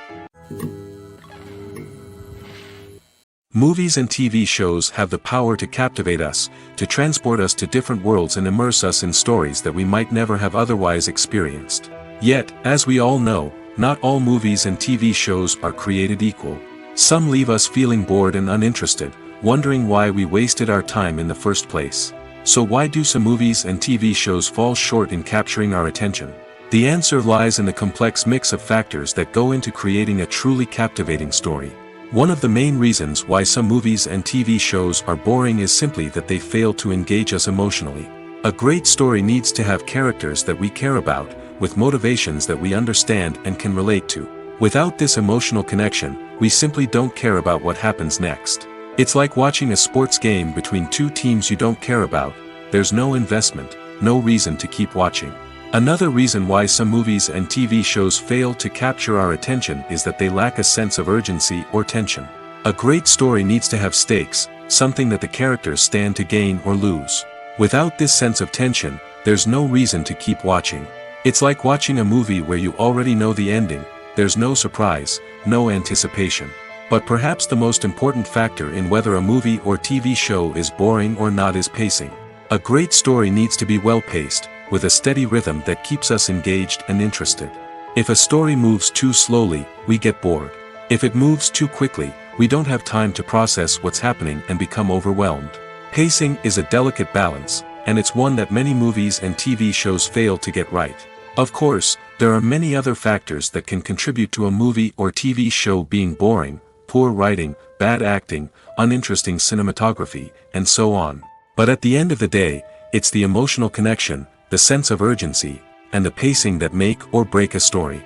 Movies and TV shows have the power to captivate us, to transport us to different worlds and immerse us in stories that we might never have otherwise experienced. Yet, as we all know, not all movies and TV shows are created equal. Some leave us feeling bored and uninterested, wondering why we wasted our time in the first place. So why do some movies and TV shows fall short in capturing our attention? The answer lies in the complex mix of factors that go into creating a truly captivating story. One of the main reasons why some movies and TV shows are boring is simply that they fail to engage us emotionally. A great story needs to have characters that we care about, with motivations that we understand and can relate to. Without this emotional connection, we simply don't care about what happens next. It's like watching a sports game between two teams you don't care about. There's no investment, no reason to keep watching. Another reason why some movies and TV shows fail to capture our attention is that they lack a sense of urgency or tension. A great story needs to have stakes, something that the characters stand to gain or lose. Without this sense of tension, there's no reason to keep watching. It's like watching a movie where you already know the ending. There's no surprise, no anticipation. But perhaps the most important factor in whether a movie or TV show is boring or not is pacing. A great story needs to be well-paced, with a steady rhythm that keeps us engaged and interested. If a story moves too slowly, we get bored. If it moves too quickly, we don't have time to process what's happening and become overwhelmed. Pacing is a delicate balance, and it's one that many movies and TV shows fail to get right. Of course, there are many other factors that can contribute to a movie or TV show being boring: poor writing, bad acting, uninteresting cinematography, and so on. But at the end of the day, it's the emotional connection, the sense of urgency, and the pacing that make or break a story.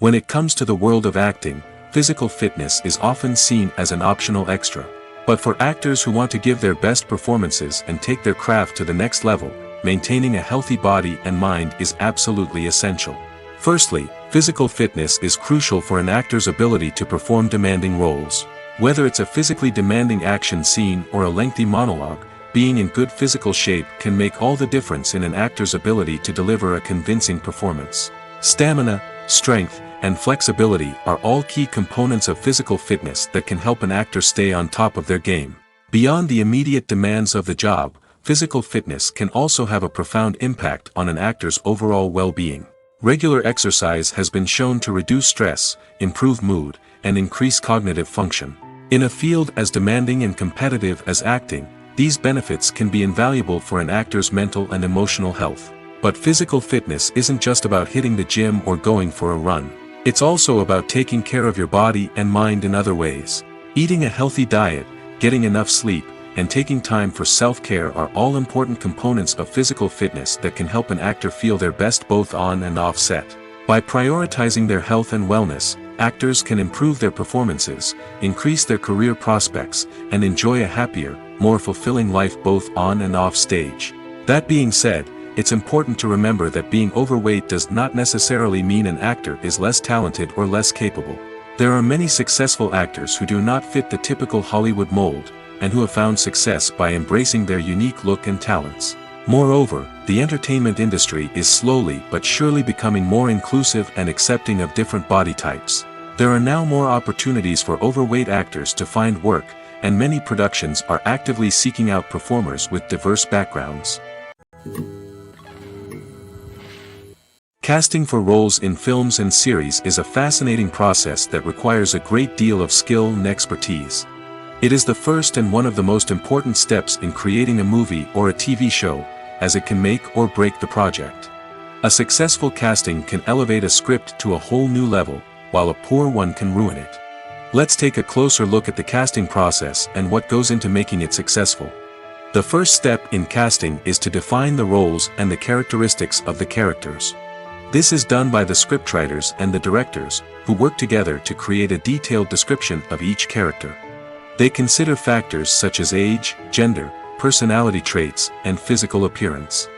When it comes to the world of acting, physical fitness is often seen as an optional extra. But for actors who want to give their best performances and take their craft to the next level, maintaining a healthy body and mind is absolutely essential. Firstly, physical fitness is crucial for an actor's ability to perform demanding roles. Whether it's a physically demanding action scene or a lengthy monologue, being in good physical shape can make all the difference in an actor's ability to deliver a convincing performance. Stamina, strength, and flexibility are all key components of physical fitness that can help an actor stay on top of their game. Beyond the immediate demands of the job, physical fitness can also have a profound impact on an actor's overall well-being. Regular exercise has been shown to reduce stress, improve mood, and increase cognitive function. In a field as demanding and competitive as acting, these benefits can be invaluable for an actor's mental and emotional health. But physical fitness isn't just about hitting the gym or going for a run. It's also about taking care of your body and mind in other ways. Eating a healthy diet, getting enough sleep, and taking time for self-care are all important components of physical fitness that can help an actor feel their best both on and off set. By prioritizing their health and wellness, actors can improve their performances, increase their career prospects, and enjoy a happier, more fulfilling life both on and off stage. That being said, it's important to remember that being overweight does not necessarily mean an actor is less talented or less capable. There are many successful actors who do not fit the typical Hollywood mold, and who have found success by embracing their unique look and talents. Moreover, the entertainment industry is slowly but surely becoming more inclusive and accepting of different body types. There are now more opportunities for overweight actors to find work, and many productions are actively seeking out performers with diverse backgrounds. Casting for roles in films and series is a fascinating process that requires a great deal of skill and expertise. It is the first and one of the most important steps in creating a movie or a TV show, as it can make or break the project. A successful casting can elevate a script to a whole new level, while a poor one can ruin it. Let's take a closer look at the casting process and what goes into making it successful. The first step in casting is to define the roles and the characteristics of the characters. This is done by the scriptwriters and the directors, who work together to create a detailed description of each character. They consider factors such as age, gender, personality traits, and physical appearance.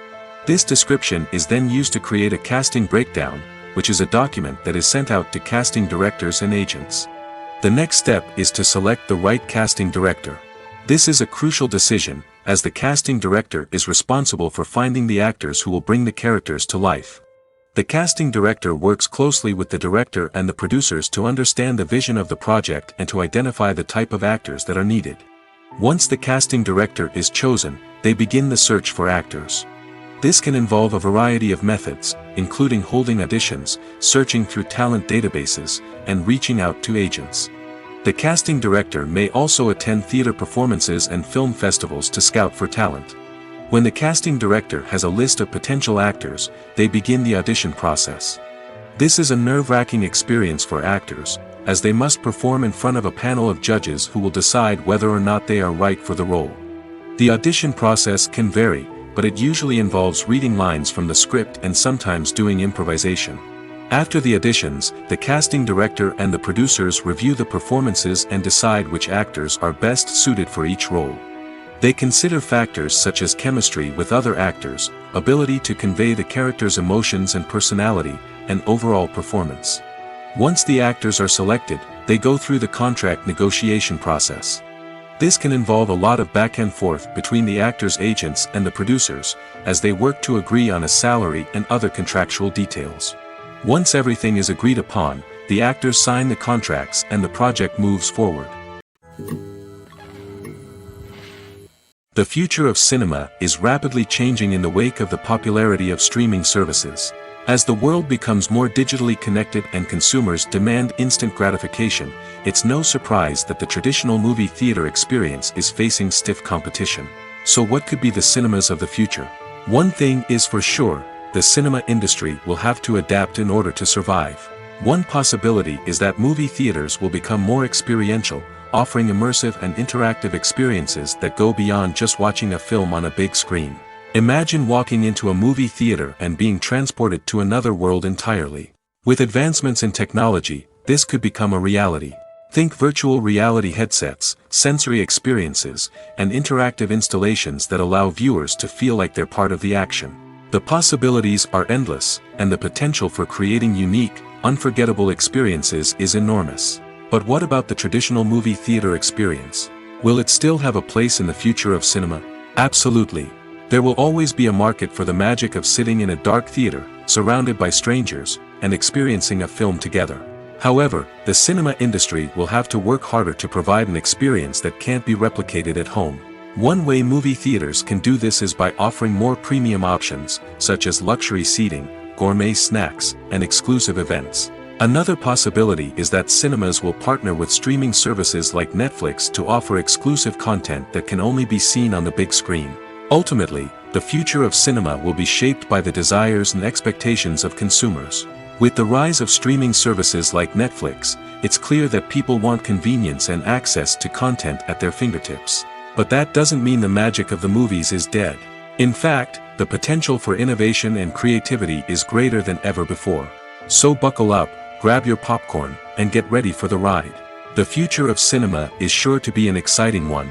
This description is then used to create a casting breakdown, which is a document that is sent out to casting directors and agents. The next step is to select the right casting director. This is a crucial decision, as the casting director is responsible for finding the actors who will bring the characters to life. The casting director works closely with the director and the producers to understand the vision of the project and to identify the type of actors that are needed. Once the casting director is chosen, they begin the search for actors. This can involve a variety of methods, including holding auditions, searching through talent databases, and reaching out to agents. The casting director may also attend theater performances and film festivals to scout for talent. When the casting director has a list of potential actors, they begin the audition process. This is a nerve-wracking experience for actors, as they must perform in front of a panel of judges who will decide whether or not they are right for the role. The audition process can vary, but it usually involves reading lines from the script and sometimes doing improvisation. After the auditions, the casting director and the producers review the performances and decide which actors are best suited for each role. They consider factors such as chemistry with other actors, ability to convey the character's emotions and personality, and overall performance. Once the actors are selected, they go through the contract negotiation process. This can involve a lot of back and forth between the actors' agents and the producers, as they work to agree on a salary and other contractual details. Once everything is agreed upon, the actors sign the contracts and the project moves forward. The future of cinema is rapidly changing in the wake of the popularity of streaming services. As the world becomes more digitally connected and consumers demand instant gratification, it's no surprise that the traditional movie theater experience is facing stiff competition. So what could be the cinemas of the future? One thing is for sure, the cinema industry will have to adapt in order to survive. One possibility is that movie theaters will become more experiential, offering immersive and interactive experiences that go beyond just watching a film on a big screen. Imagine walking into a movie theater and being transported to another world entirely. With advancements in technology, this could become a reality. Think virtual reality headsets, sensory experiences, and interactive installations that allow viewers to feel like they're part of the action. The possibilities are endless, and the potential for creating unique, unforgettable experiences is enormous. But what about the traditional movie theater experience? Will it still have a place in the future of cinema? Absolutely. There will always be a market for the magic of sitting in a dark theater, surrounded by strangers, and experiencing a film together. However, the cinema industry will have to work harder to provide an experience that can't be replicated at home. One way movie theaters can do this is by offering more premium options, such as luxury seating, gourmet snacks, and exclusive events. Another possibility is that cinemas will partner with streaming services like Netflix to offer exclusive content that can only be seen on the big screen. Ultimately, the future of cinema will be shaped by the desires and expectations of consumers. With the rise of streaming services like Netflix, it's clear that people want convenience and access to content at their fingertips. But that doesn't mean the magic of the movies is dead. In fact, the potential for innovation and creativity is greater than ever before. So buckle up, grab your popcorn, and get ready for the ride. The future of cinema is sure to be an exciting one.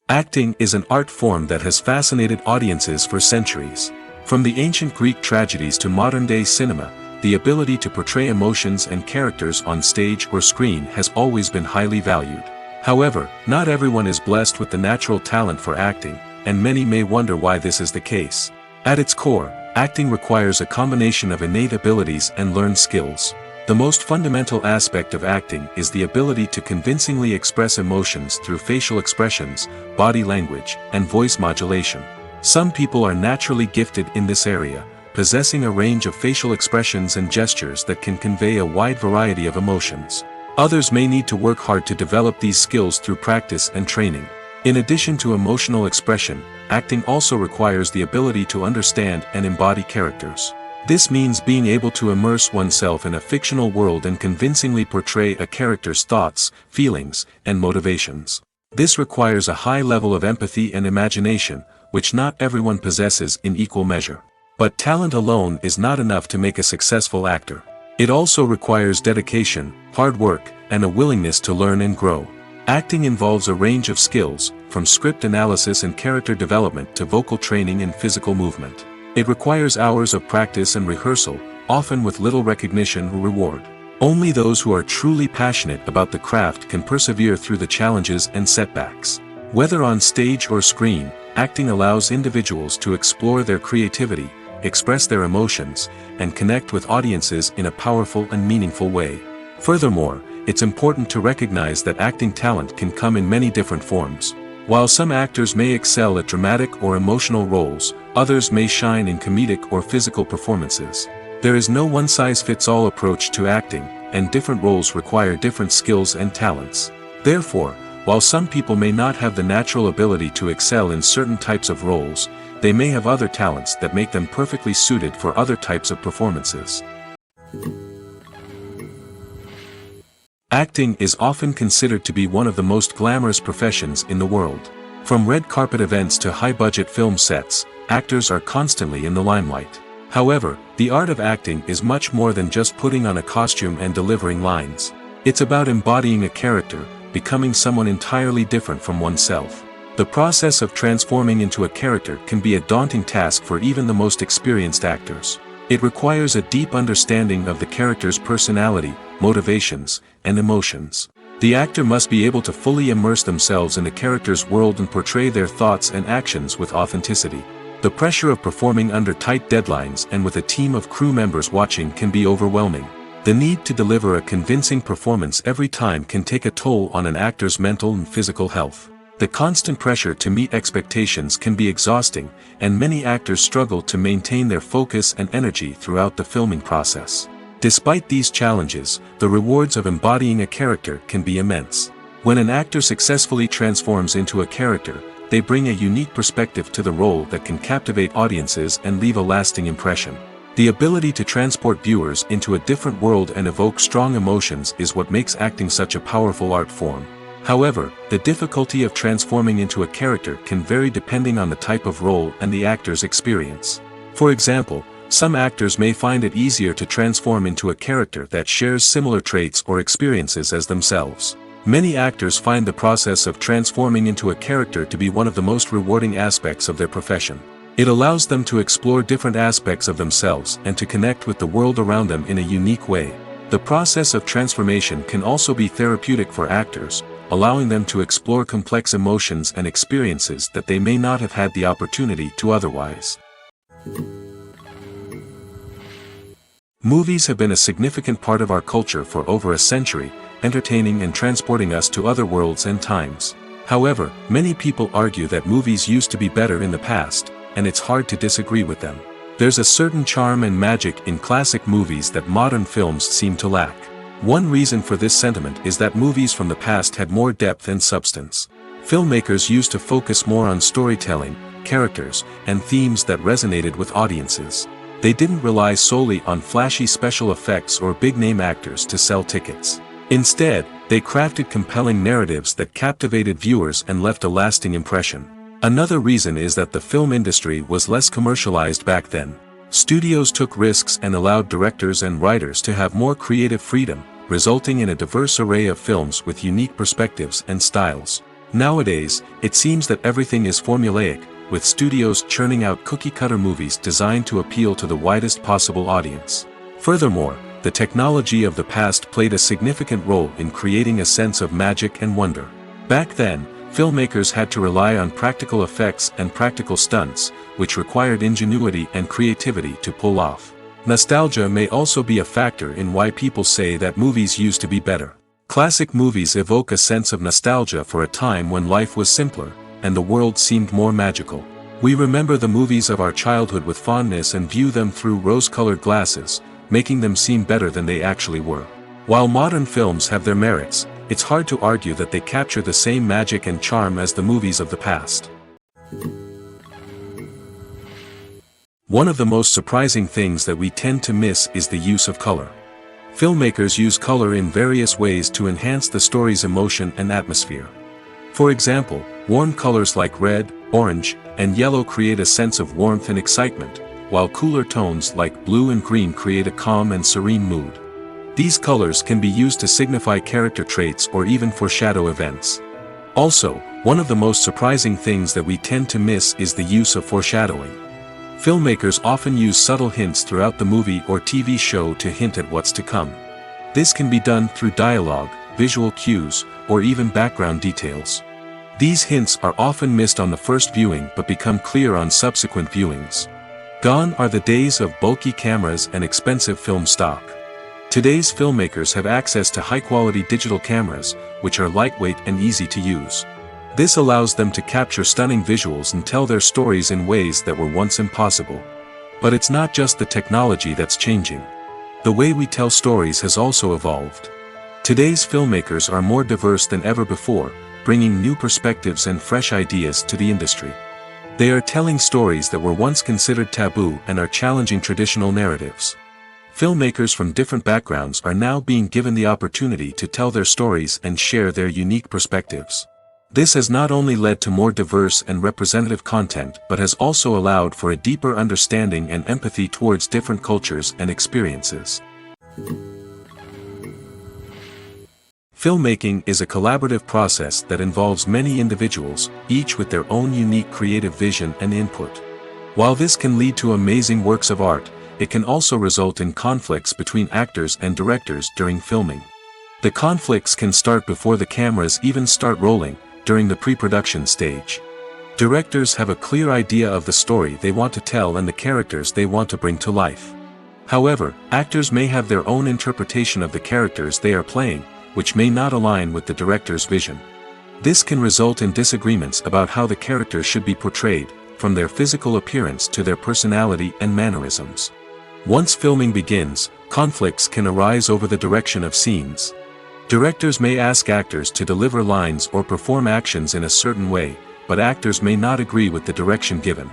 Acting is an art form that has fascinated audiences for centuries. From the ancient Greek tragedies to modern-day cinema, the ability to portray emotions and characters on stage or screen has always been highly valued. However, not everyone is blessed with the natural talent for acting, and many may wonder why this is the case. At its core, acting requires a combination of innate abilities and learned skills. The most fundamental aspect of acting is the ability to convincingly express emotions through facial expressions, body language, and voice modulation. Some people are naturally gifted in this area, possessing a range of facial expressions and gestures that can convey a wide variety of emotions. Others may need to work hard to develop these skills through practice and training. In addition to emotional expression, acting also requires the ability to understand and embody characters. This means being able to immerse oneself in a fictional world and convincingly portray a character's thoughts, feelings, and motivations. This requires a high level of empathy and imagination, which not everyone possesses in equal measure. But talent alone is not enough to make a successful actor. It also requires dedication, hard work, and a willingness to learn and grow. Acting involves a range of skills, from script analysis and character development to vocal training and physical movement. It requires hours of practice and rehearsal, often with little recognition or reward. Only those who are truly passionate about the craft can persevere through the challenges and setbacks. Whether on stage or screen, acting allows individuals to explore their creativity, express their emotions, and connect with audiences in a powerful and meaningful way. Furthermore, it's important to recognize that acting talent can come in many different forms. While some actors may excel at dramatic or emotional roles, others may shine in comedic or physical performances. There is no one-size-fits-all approach to acting, and different roles require different skills and talents. Therefore, while some people may not have the natural ability to excel in certain types of roles, they may have other talents that make them perfectly suited for other types of performances. Acting is often considered to be one of the most glamorous professions in the world. From red carpet events to high-budget film sets, actors are constantly in the limelight. However, the art of acting is much more than just putting on a costume and delivering lines. It's about embodying a character, becoming someone entirely different from oneself. The process of transforming into a character can be a daunting task for even the most experienced actors. It requires a deep understanding of the character's personality, motivations, and emotions. The actor must be able to fully immerse themselves in the character's world and portray their thoughts and actions with authenticity. The pressure of performing under tight deadlines and with a team of crew members watching can be overwhelming. The need to deliver a convincing performance every time can take a toll on an actor's mental and physical health. The constant pressure to meet expectations can be exhausting, and many actors struggle to maintain their focus and energy throughout the filming process. Despite these challenges, the rewards of embodying a character can be immense. When an actor successfully transforms into a character, they bring a unique perspective to the role that can captivate audiences and leave a lasting impression. The ability to transport viewers into a different world and evoke strong emotions is what makes acting such a powerful art form. However, the difficulty of transforming into a character can vary depending on the type of role and the actor's experience. For example, some actors may find it easier to transform into a character that shares similar traits or experiences as themselves. Many actors find the process of transforming into a character to be one of the most rewarding aspects of their profession. It allows them to explore different aspects of themselves and to connect with the world around them in a unique way. The process of transformation can also be therapeutic for actors, allowing them to explore complex emotions and experiences that they may not have had the opportunity to otherwise. Movies have been a significant part of our culture for over a century, entertaining and transporting us to other worlds and times. However, many people argue that movies used to be better in the past, and it's hard to disagree with them. There's a certain charm and magic in classic movies that modern films seem to lack. One reason for this sentiment is that movies from the past had more depth and substance. Filmmakers used to focus more on storytelling, characters, and themes that resonated with audiences. They didn't rely solely on flashy special effects or big-name actors to sell tickets. Instead, they crafted compelling narratives that captivated viewers and left a lasting impression. Another reason is that the film industry was less commercialized back then. Studios took risks and allowed directors and writers to have more creative freedom, resulting in a diverse array of films with unique perspectives and styles. Nowadays, it seems that everything is formulaic, with studios churning out cookie-cutter movies designed to appeal to the widest possible audience. Furthermore, the technology of the past played a significant role in creating a sense of magic and wonder. Back then, filmmakers had to rely on practical effects and practical stunts, which required ingenuity and creativity to pull off. Nostalgia may also be a factor in why people say that movies used to be better. Classic movies evoke a sense of nostalgia for a time when life was simpler, and the world seemed more magical. We remember the movies of our childhood with fondness and view them through rose-colored glasses, making them seem better than they actually were. While modern films have their merits, it's hard to argue that they capture the same magic and charm as the movies of the past. One of the most surprising things that we tend to miss is the use of color. Filmmakers use color in various ways to enhance the story's emotion and atmosphere. For example, warm colors like red, orange, and yellow create a sense of warmth and excitement, while cooler tones like blue and green create a calm and serene mood. These colors can be used to signify character traits or even foreshadow events. Also, one of the most surprising things that we tend to miss is the use of foreshadowing. Filmmakers often use subtle hints throughout the movie or TV show to hint at what's to come. This can be done through dialogue, visual cues, or even background details. These hints are often missed on the first viewing but become clear on subsequent viewings. Gone are the days of bulky cameras and expensive film stock. Today's filmmakers have access to high-quality digital cameras, which are lightweight and easy to use. This allows them to capture stunning visuals and tell their stories in ways that were once impossible. But it's not just the technology that's changing. The way we tell stories has also evolved. Today's filmmakers are more diverse than ever before, bringing new perspectives and fresh ideas to the industry. They are telling stories that were once considered taboo and are challenging traditional narratives. Filmmakers from different backgrounds are now being given the opportunity to tell their stories and share their unique perspectives. This has not only led to more diverse and representative content but has also allowed for a deeper understanding and empathy towards different cultures and experiences. Filmmaking is a collaborative process that involves many individuals, each with their own unique creative vision and input. While this can lead to amazing works of art, it can also result in conflicts between actors and directors during filming. The conflicts can start before the cameras even start rolling, during the pre-production stage. Directors have a clear idea of the story they want to tell and the characters they want to bring to life. However, actors may have their own interpretation of the characters they are playing, which may not align with the director's vision. This can result in disagreements about how the characters should be portrayed, from their physical appearance to their personality and mannerisms. Once filming begins, conflicts can arise over the direction of scenes. Directors may ask actors to deliver lines or perform actions in a certain way, but actors may not agree with the direction given.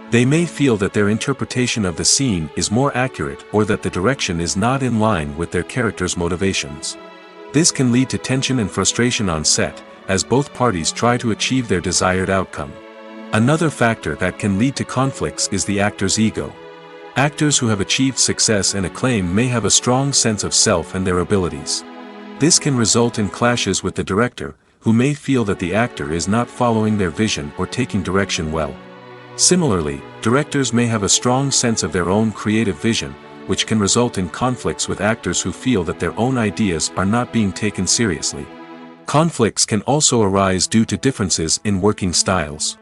They may feel that their interpretation of the scene is more accurate or that the direction is not in line with their character's motivations. This can lead to tension and frustration on set, as both parties try to achieve their desired outcome. Another factor that can lead to conflicts is the actor's ego. Actors who have achieved success and acclaim may have a strong sense of self and their abilities. This can result in clashes with the director, who may feel that the actor is not following their vision or taking direction well. Similarly, directors may have a strong sense of their own creative vision, which can result in conflicts with actors who feel that their own ideas are not being taken seriously. Conflicts can also arise due to differences in working styles.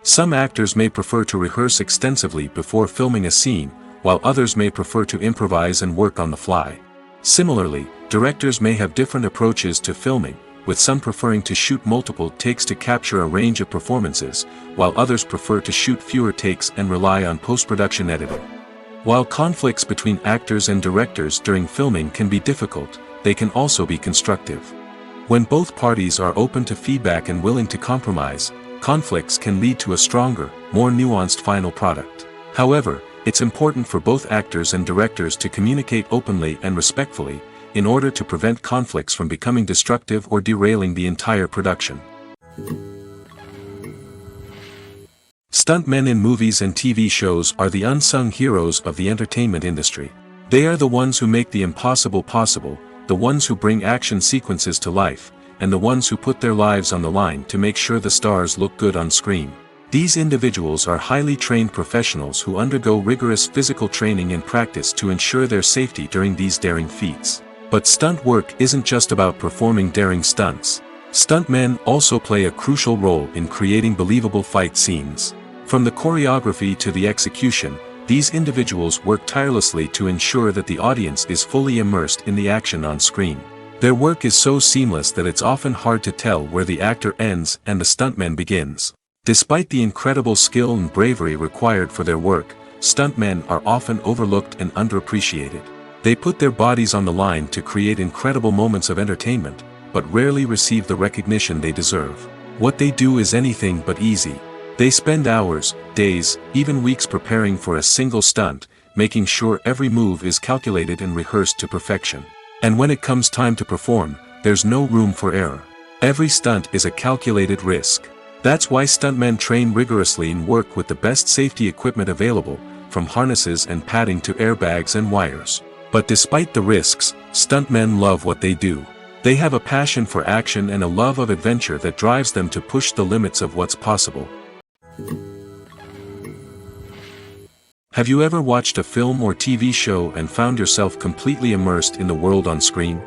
Some actors may prefer to rehearse extensively before filming a scene, while others may prefer to improvise and work on the fly. Similarly, directors may have different approaches to filming, with some preferring to shoot multiple takes to capture a range of performances, while others prefer to shoot fewer takes and rely on post-production editing. While conflicts between actors and directors during filming can be difficult, they can also be constructive. When both parties are open to feedback and willing to compromise, conflicts can lead to a stronger, more nuanced final product. However, it's important for both actors and directors to communicate openly and respectfully, in order to prevent conflicts from becoming destructive or derailing the entire production. Stuntmen in movies and TV shows are the unsung heroes of the entertainment industry. They are the ones who make the impossible possible, the ones who bring action sequences to life, and the ones who put their lives on the line to make sure the stars look good on screen. These individuals are highly trained professionals who undergo rigorous physical training and practice to ensure their safety during these daring feats. But stunt work isn't just about performing daring stunts. Stuntmen also play a crucial role in creating believable fight scenes. From the choreography to the execution, these individuals work tirelessly to ensure that the audience is fully immersed in the action on screen. Their work is so seamless that it's often hard to tell where the actor ends and the stuntman begins. Despite the incredible skill and bravery required for their work, stuntmen are often overlooked and underappreciated. They put their bodies on the line to create incredible moments of entertainment, but rarely receive the recognition they deserve. What they do is anything but easy. They spend hours, days, even weeks preparing for a single stunt, making sure every move is calculated and rehearsed to perfection. And when it comes time to perform, there's no room for error. Every stunt is a calculated risk. That's why stuntmen train rigorously and work with the best safety equipment available, from harnesses and padding to airbags and wires. But despite the risks, stuntmen love what they do. They have a passion for action and a love of adventure that drives them to push the limits of what's possible. Have you ever watched a film or TV show and found yourself completely immersed in the world on screen?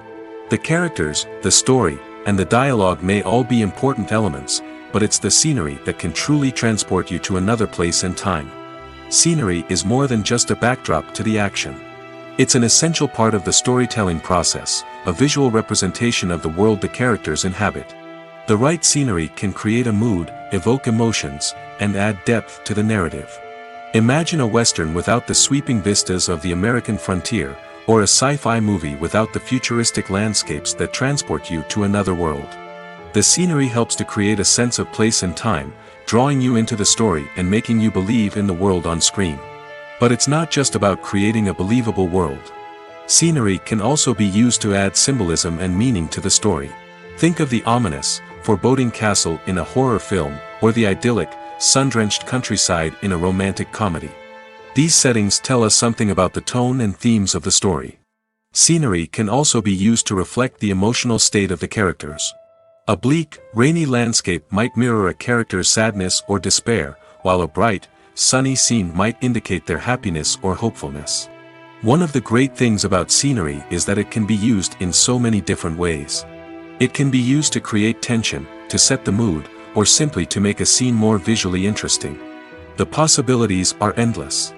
The characters, the story, and the dialogue may all be important elements, but it's the scenery that can truly transport you to another place and time. Scenery is more than just a backdrop to the action. It's an essential part of the storytelling process, a visual representation of the world the characters inhabit. The right scenery can create a mood, evoke emotions, and add depth to the narrative. Imagine a Western without the sweeping vistas of the American frontier, or a sci-fi movie without the futuristic landscapes that transport you to another world. The scenery helps to create a sense of place and time, drawing you into the story and making you believe in the world on screen. But it's not just about creating a believable world. Scenery can also be used to add symbolism and meaning to the story. Think of the ominous, foreboding castle in a horror film, or the idyllic, sun-drenched countryside in a romantic comedy. These settings tell us something about the tone and themes of the story. Scenery can also be used to reflect the emotional state of the characters. A bleak, rainy landscape might mirror a character's sadness or despair, while a bright, sunny scene might indicate their happiness or hopefulness. One of the great things about scenery is that it can be used in so many different ways. It can be used to create tension, to set the mood, or simply to make a scene more visually interesting. The possibilities are endless.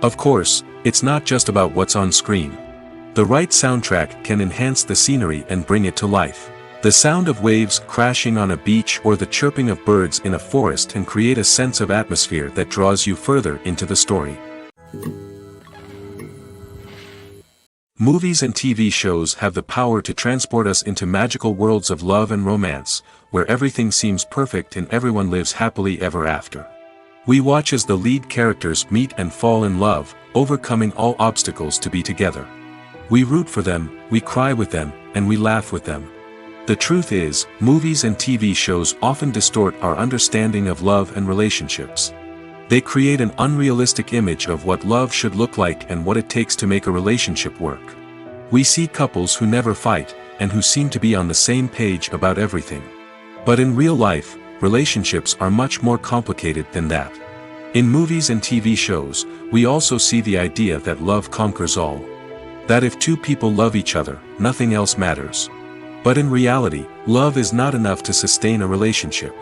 Of course, it's not just about what's on screen. The right soundtrack can enhance the scenery and bring it to life. The sound of waves crashing on a beach or the chirping of birds in a forest can create a sense of atmosphere that draws you further into the story. Movies and TV shows have the power to transport us into magical worlds of love and romance, where everything seems perfect and everyone lives happily ever after. We watch as the lead characters meet and fall in love, overcoming all obstacles to be together. We root for them, we cry with them, and we laugh with them. The truth is, movies and TV shows often distort our understanding of love and relationships. They create an unrealistic image of what love should look like and what it takes to make a relationship work. We see couples who never fight, and who seem to be on the same page about everything. But in real life, relationships are much more complicated than that. In movies and TV shows, we also see the idea that love conquers all. That if two people love each other, nothing else matters. But in reality, love is not enough to sustain a relationship.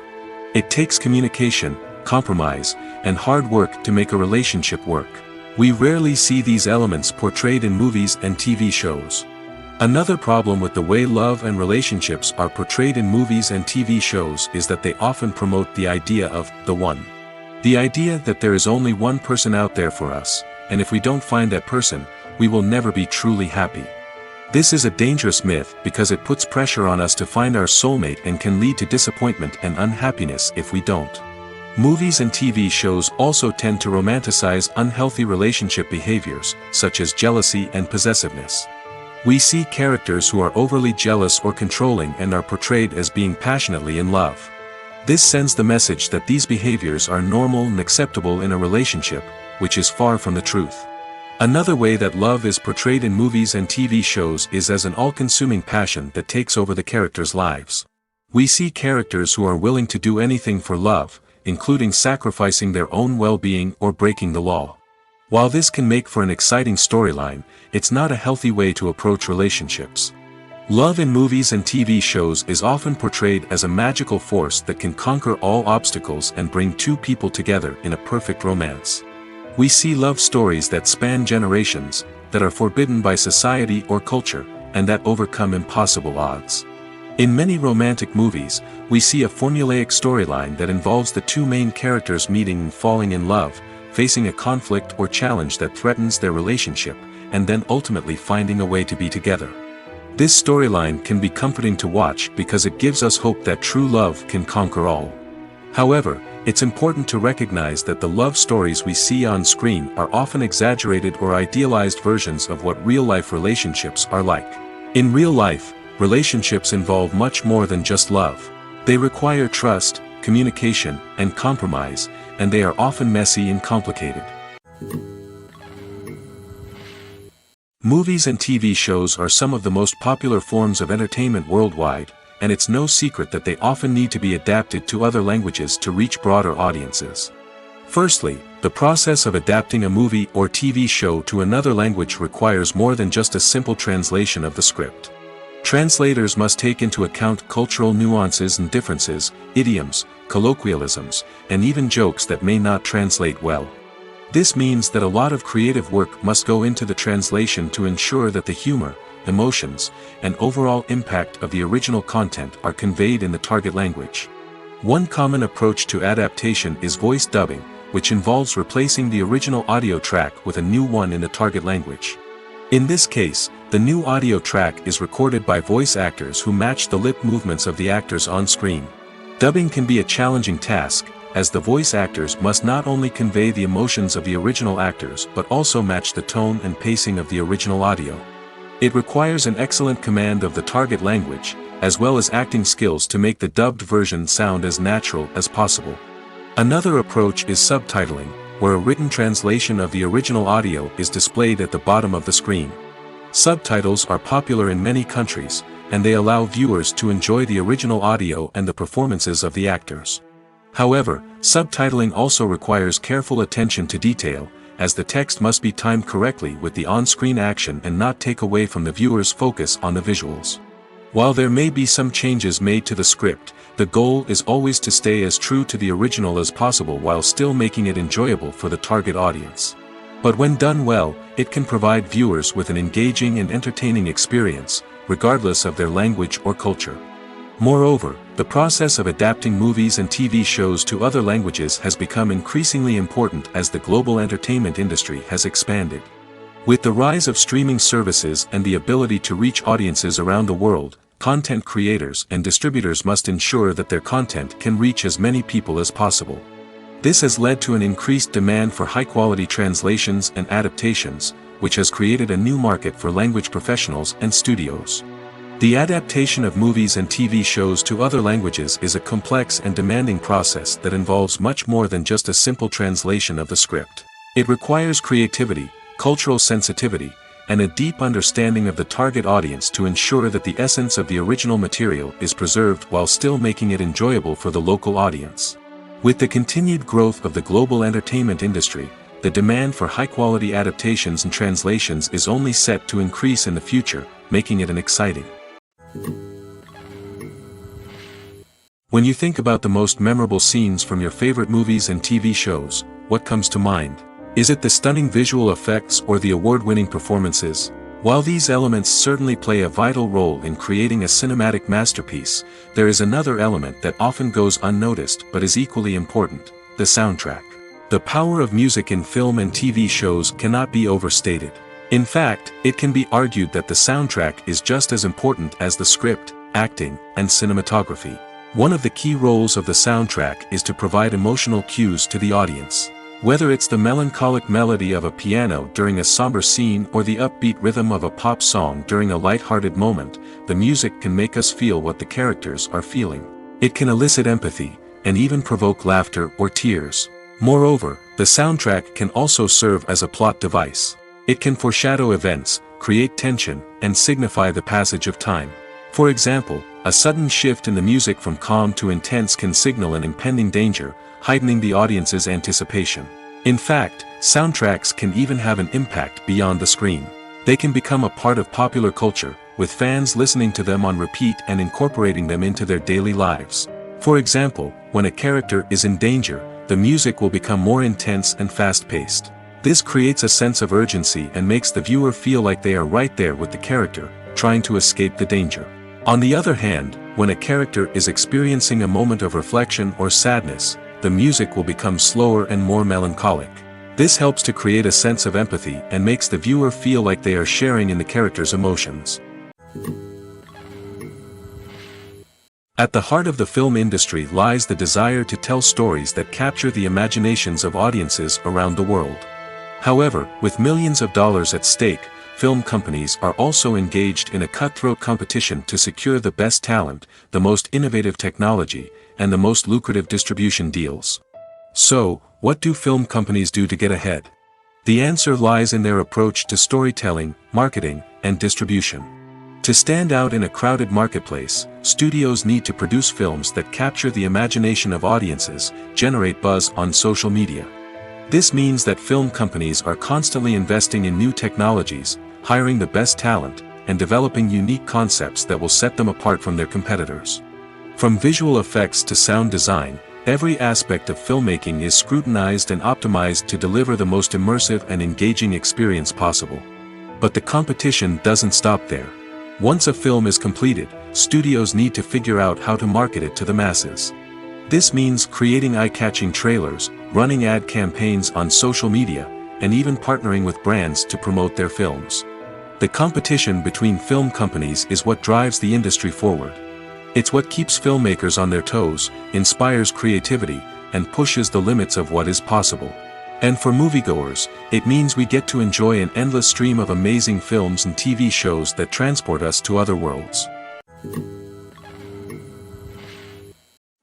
It takes communication, compromise, and hard work to make a relationship work. We rarely see these elements portrayed in movies and TV shows. Another problem with the way love and relationships are portrayed in movies and TV shows is that they often promote the idea of the one. The idea that there is only one person out there for us, and if we don't find that person, we will never be truly happy. This is a dangerous myth because it puts pressure on us to find our soulmate and can lead to disappointment and unhappiness if we don't. Movies and TV shows also tend to romanticize unhealthy relationship behaviors, such as jealousy and possessiveness. We see characters who are overly jealous or controlling and are portrayed as being passionately in love. This sends the message that these behaviors are normal and acceptable in a relationship, which is far from the truth. Another way that love is portrayed in movies and TV shows is as an all-consuming passion that takes over the characters' lives. We see characters who are willing to do anything for love, including sacrificing their own well-being or breaking the law. While this can make for an exciting storyline, it's not a healthy way to approach relationships. Love in movies and TV shows is often portrayed as a magical force that can conquer all obstacles and bring two people together in a perfect romance. We see love stories that span generations, that are forbidden by society or culture, and that overcome impossible odds. In many romantic movies, we see a formulaic storyline that involves the two main characters meeting and falling in love, facing a conflict or challenge that threatens their relationship, and then ultimately finding a way to be together. This storyline can be comforting to watch because it gives us hope that true love can conquer all. However, it's important to recognize that the love stories we see on screen are often exaggerated or idealized versions of what real-life relationships are like. In real life, relationships involve much more than just love. They require trust, communication, and compromise, and they are often messy and complicated. Movies and TV shows are some of the most popular forms of entertainment worldwide, and it's no secret that they often need to be adapted to other languages to reach broader audiences. Firstly, the process of adapting a movie or TV show to another language requires more than just a simple translation of the script. Translators must take into account cultural nuances and differences, idioms, colloquialisms, and even jokes that may not translate well. This means that a lot of creative work must go into the translation to ensure that the humor, emotions, and overall impact of the original content are conveyed in the target language. One common approach to adaptation is voice dubbing, which involves replacing the original audio track with a new one in the target language. In this case, the new audio track is recorded by voice actors who match the lip movements of the actors on screen. Dubbing can be a challenging task, as the voice actors must not only convey the emotions of the original actors but also match the tone and pacing of the original audio. It requires an excellent command of the target language, as well as acting skills to make the dubbed version sound as natural as possible. Another approach is subtitling, where a written translation of the original audio is displayed at the bottom of the screen. Subtitles are popular in many countries, and they allow viewers to enjoy the original audio and the performances of the actors. However, subtitling also requires careful attention to detail, as the text must be timed correctly with the on-screen action and not take away from the viewer's focus on the visuals. While there may be some changes made to the script, the goal is always to stay as true to the original as possible while still making it enjoyable for the target audience. But when done well, it can provide viewers with an engaging and entertaining experience, regardless of their language or culture. Moreover, the process of adapting movies and TV shows to other languages has become increasingly important as the global entertainment industry has expanded. With the rise of streaming services and the ability to reach audiences around the world, content creators and distributors must ensure that their content can reach as many people as possible. This has led to an increased demand for high-quality translations and adaptations, which has created a new market for language professionals and studios. The adaptation of movies and TV shows to other languages is a complex and demanding process that involves much more than just a simple translation of the script. It requires creativity, cultural sensitivity, and a deep understanding of the target audience to ensure that the essence of the original material is preserved while still making it enjoyable for the local audience. With the continued growth of the global entertainment industry, the demand for high-quality adaptations and translations is only set to increase in the future, making it an exciting. When you think about the most memorable scenes from your favorite movies and TV shows, what comes to mind? Is it the stunning visual effects or the award-winning performances? While these elements certainly play a vital role in creating a cinematic masterpiece, there is another element that often goes unnoticed but is equally important: the soundtrack. The power of music in film and TV shows cannot be overstated. In fact, it can be argued that the soundtrack is just as important as the script, acting, and cinematography. One of the key roles of the soundtrack is to provide emotional cues to the audience. Whether it's the melancholic melody of a piano during a somber scene or the upbeat rhythm of a pop song during a light-hearted moment, the music can make us feel what the characters are feeling. It can elicit empathy, and even provoke laughter or tears. Moreover, the soundtrack can also serve as a plot device. It can foreshadow events, create tension, and signify the passage of time. For example, a sudden shift in the music from calm to intense can signal an impending danger, heightening the audience's anticipation. In fact, soundtracks can even have an impact beyond the screen. They can become a part of popular culture, with fans listening to them on repeat and incorporating them into their daily lives. For example, when a character is in danger, the music will become more intense and fast-paced. This creates a sense of urgency and makes the viewer feel like they are right there with the character, trying to escape the danger. On the other hand, when a character is experiencing a moment of reflection or sadness, the music will become slower and more melancholic. This helps to create a sense of empathy and makes the viewer feel like they are sharing in the character's emotions. At the heart of the film industry lies the desire to tell stories that capture the imaginations of audiences around the world. However, with millions of dollars at stake, film companies are also engaged in a cutthroat competition to secure the best talent, the most innovative technology, and the most lucrative distribution deals. So, what do film companies do to get ahead? The answer lies in their approach to storytelling, marketing, and distribution. To stand out in a crowded marketplace, studios need to produce films that capture the imagination of audiences, generate buzz on social media. This means that film companies are constantly investing in new technologies, hiring the best talent, and developing unique concepts that will set them apart from their competitors. From visual effects to sound design, every aspect of filmmaking is scrutinized and optimized to deliver the most immersive and engaging experience possible. But the competition doesn't stop there. Once a film is completed, studios need to figure out how to market it to the masses. This means creating eye-catching trailers, running ad campaigns on social media, and even partnering with brands to promote their films. The competition between film companies is what drives the industry forward. It's what keeps filmmakers on their toes, inspires creativity, and pushes the limits of what is possible. And for moviegoers, it means we get to enjoy an endless stream of amazing films and TV shows that transport us to other worlds.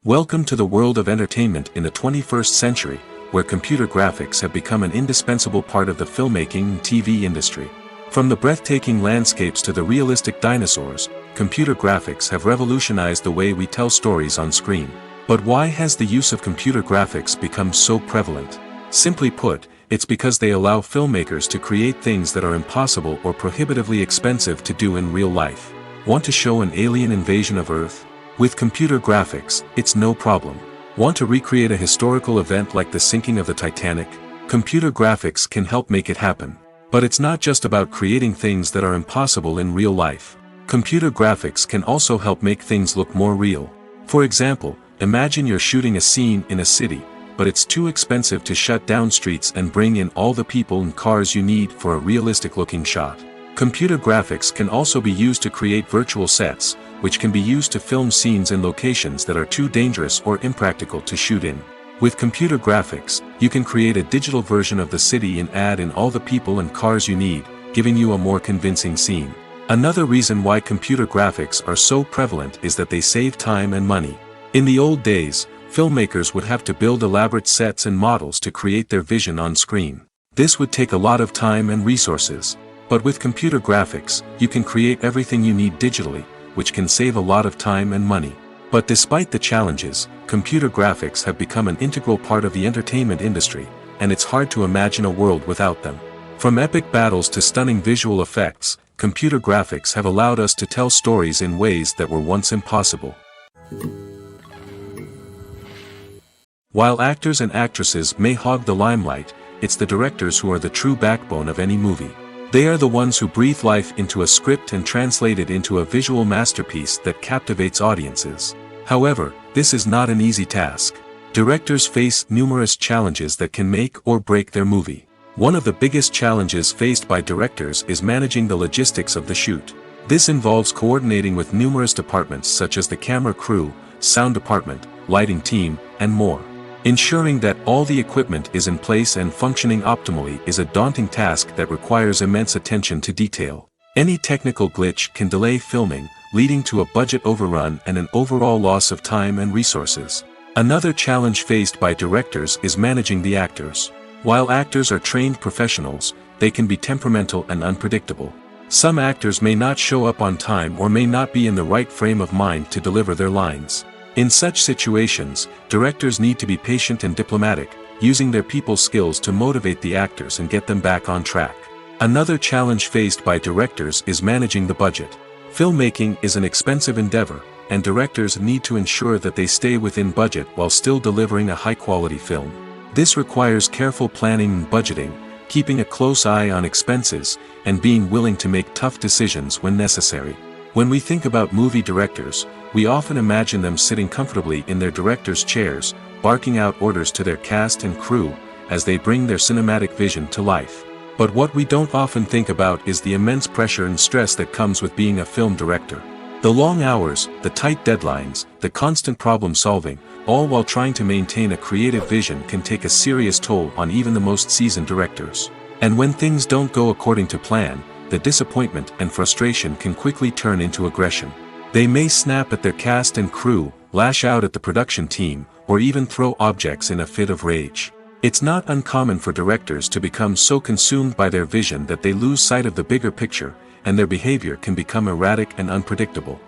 Welcome to the world of entertainment in the 21st century, where computer graphics have become an indispensable part of the filmmaking and TV industry. From the breathtaking landscapes to the realistic dinosaurs, computer graphics have revolutionized the way we tell stories on screen. But why has the use of computer graphics become so prevalent? Simply put, it's because they allow filmmakers to create things that are impossible or prohibitively expensive to do in real life. Want to show an alien invasion of Earth? With computer graphics, it's no problem. Want to recreate a historical event like the sinking of the Titanic? Computer graphics can help make it happen. But it's not just about creating things that are impossible in real life. Computer graphics can also help make things look more real. For example, imagine you're shooting a scene in a city, but it's too expensive to shut down streets and bring in all the people and cars you need for a realistic-looking shot. Computer graphics can also be used to create virtual sets, which can be used to film scenes in locations that are too dangerous or impractical to shoot in. With computer graphics, you can create a digital version of the city and add in all the people and cars you need, giving you a more convincing scene. Another reason why computer graphics are so prevalent is that they save time and money. In the old days, filmmakers would have to build elaborate sets and models to create their vision on screen. This would take a lot of time and resources. But with computer graphics, you can create everything you need digitally, which can save a lot of time and money. But despite the challenges, computer graphics have become an integral part of the entertainment industry, and it's hard to imagine a world without them. From epic battles to stunning visual effects, computer graphics have allowed us to tell stories in ways that were once impossible. While actors and actresses may hog the limelight, it's the directors who are the true backbone of any movie. They are the ones who breathe life into a script and translate it into a visual masterpiece that captivates audiences. However, this is not an easy task. Directors face numerous challenges that can make or break their movie. One of the biggest challenges faced by directors is managing the logistics of the shoot. This involves coordinating with numerous departments such as the camera crew, sound department, lighting team, and more. Ensuring that all the equipment is in place and functioning optimally is a daunting task that requires immense attention to detail. Any technical glitch can delay filming, leading to a budget overrun and an overall loss of time and resources. Another challenge faced by directors is managing the actors. While actors are trained professionals, they can be temperamental and unpredictable. Some actors may not show up on time or may not be in the right frame of mind to deliver their lines. In such situations, directors need to be patient and diplomatic, using their people skills to motivate the actors and get them back on track. Another challenge faced by directors is managing the budget. Filmmaking is an expensive endeavor, and directors need to ensure that they stay within budget while still delivering a high-quality film. This requires careful planning and budgeting, keeping a close eye on expenses, and being willing to make tough decisions when necessary. When we think about movie directors, we often imagine them sitting comfortably in their director's chairs, barking out orders to their cast and crew, as they bring their cinematic vision to life. But what we don't often think about is the immense pressure and stress that comes with being a film director. The long hours, the tight deadlines, the constant problem solving, all while trying to maintain a creative vision can take a serious toll on even the most seasoned directors. And when things don't go according to plan, the disappointment and frustration can quickly turn into aggression. They may snap at their cast and crew, lash out at the production team, or even throw objects in a fit of rage. It's not uncommon for directors to become so consumed by their vision that they lose sight of the bigger picture, and their behavior can become erratic and unpredictable.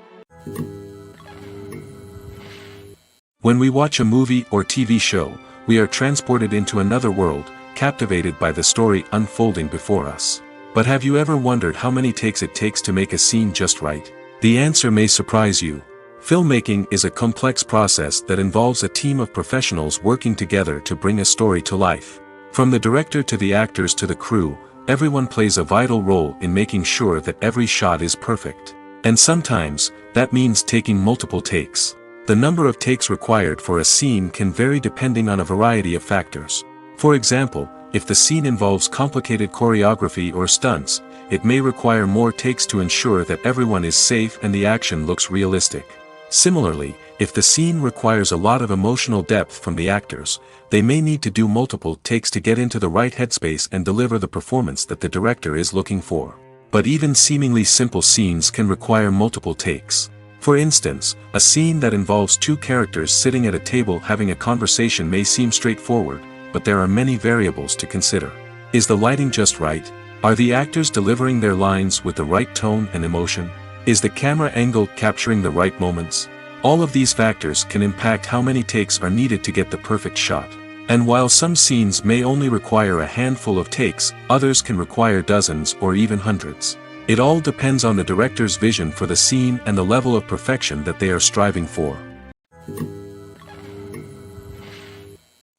When we watch a movie or TV show, we are transported into another world, captivated by the story unfolding before us. But have you ever wondered how many takes it takes to make a scene just right? The answer may surprise you. Filmmaking is a complex process that involves a team of professionals working together to bring a story to life. From the director to the actors to the crew, everyone plays a vital role in making sure that every shot is perfect. And sometimes, that means taking multiple takes. The number of takes required for a scene can vary depending on a variety of factors. For example, if the scene involves complicated choreography or stunts, it may require more takes to ensure that everyone is safe and the action looks realistic. Similarly, if the scene requires a lot of emotional depth from the actors, they may need to do multiple takes to get into the right headspace and deliver the performance that the director is looking for. But even seemingly simple scenes can require multiple takes. For instance, a scene that involves two characters sitting at a table having a conversation may seem straightforward, but there are many variables to consider. Is the lighting just right? Are the actors delivering their lines with the right tone and emotion? Is the camera angle capturing the right moments? All of these factors can impact how many takes are needed to get the perfect shot. And while some scenes may only require a handful of takes, others can require dozens or even hundreds. It all depends on the director's vision for the scene and the level of perfection that they are striving for.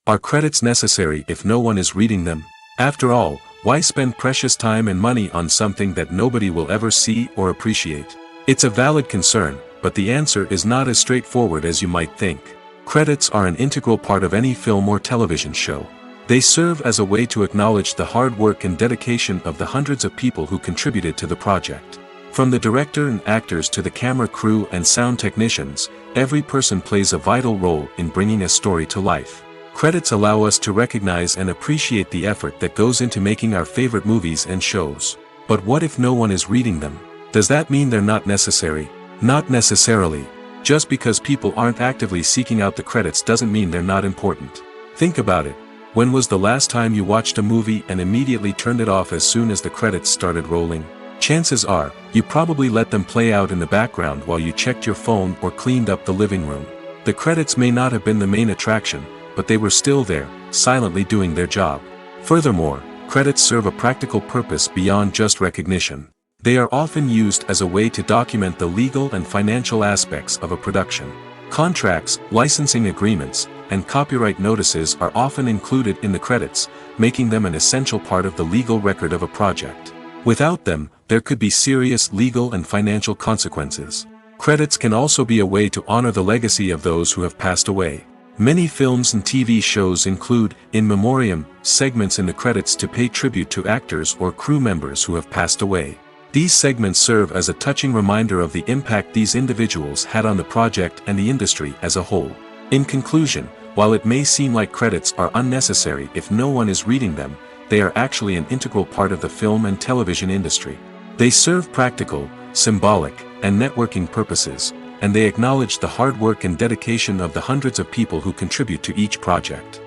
Are credits necessary if no one is reading them? After all, why spend precious time and money on something that nobody will ever see or appreciate? It's a valid concern, but the answer is not as straightforward as you might think. Credits are an integral part of any film or television show. They serve as a way to acknowledge the hard work and dedication of the hundreds of people who contributed to the project. From the director and actors to the camera crew and sound technicians, every person plays a vital role in bringing a story to life. Credits allow us to recognize and appreciate the effort that goes into making our favorite movies and shows. But what if no one is reading them? Does that mean they're not necessary? Not necessarily. Just because people aren't actively seeking out the credits doesn't mean they're not important. Think about it. When was the last time you watched a movie and immediately turned it off as soon as the credits started rolling? Chances are, you probably let them play out in the background while you checked your phone or cleaned up the living room. The credits may not have been the main attraction, but they were still there, silently doing their job. Furthermore, credits serve a practical purpose beyond just recognition. They are often used as a way to document the legal and financial aspects of a production. Contracts, licensing agreements, and copyright notices are often included in the credits, making them an essential part of the legal record of a project. Without them, there could be serious legal and financial consequences. Credits can also be a way to honor the legacy of those who have passed away. Many films and TV shows include, in memoriam, segments in the credits to pay tribute to actors or crew members who have passed away. These segments serve as a touching reminder of the impact these individuals had on the project and the industry as a whole. In conclusion, while it may seem like credits are unnecessary if no one is reading them, they are actually an integral part of the film and television industry. They serve practical, symbolic, and networking purposes, and they acknowledge the hard work and dedication of the hundreds of people who contribute to each project.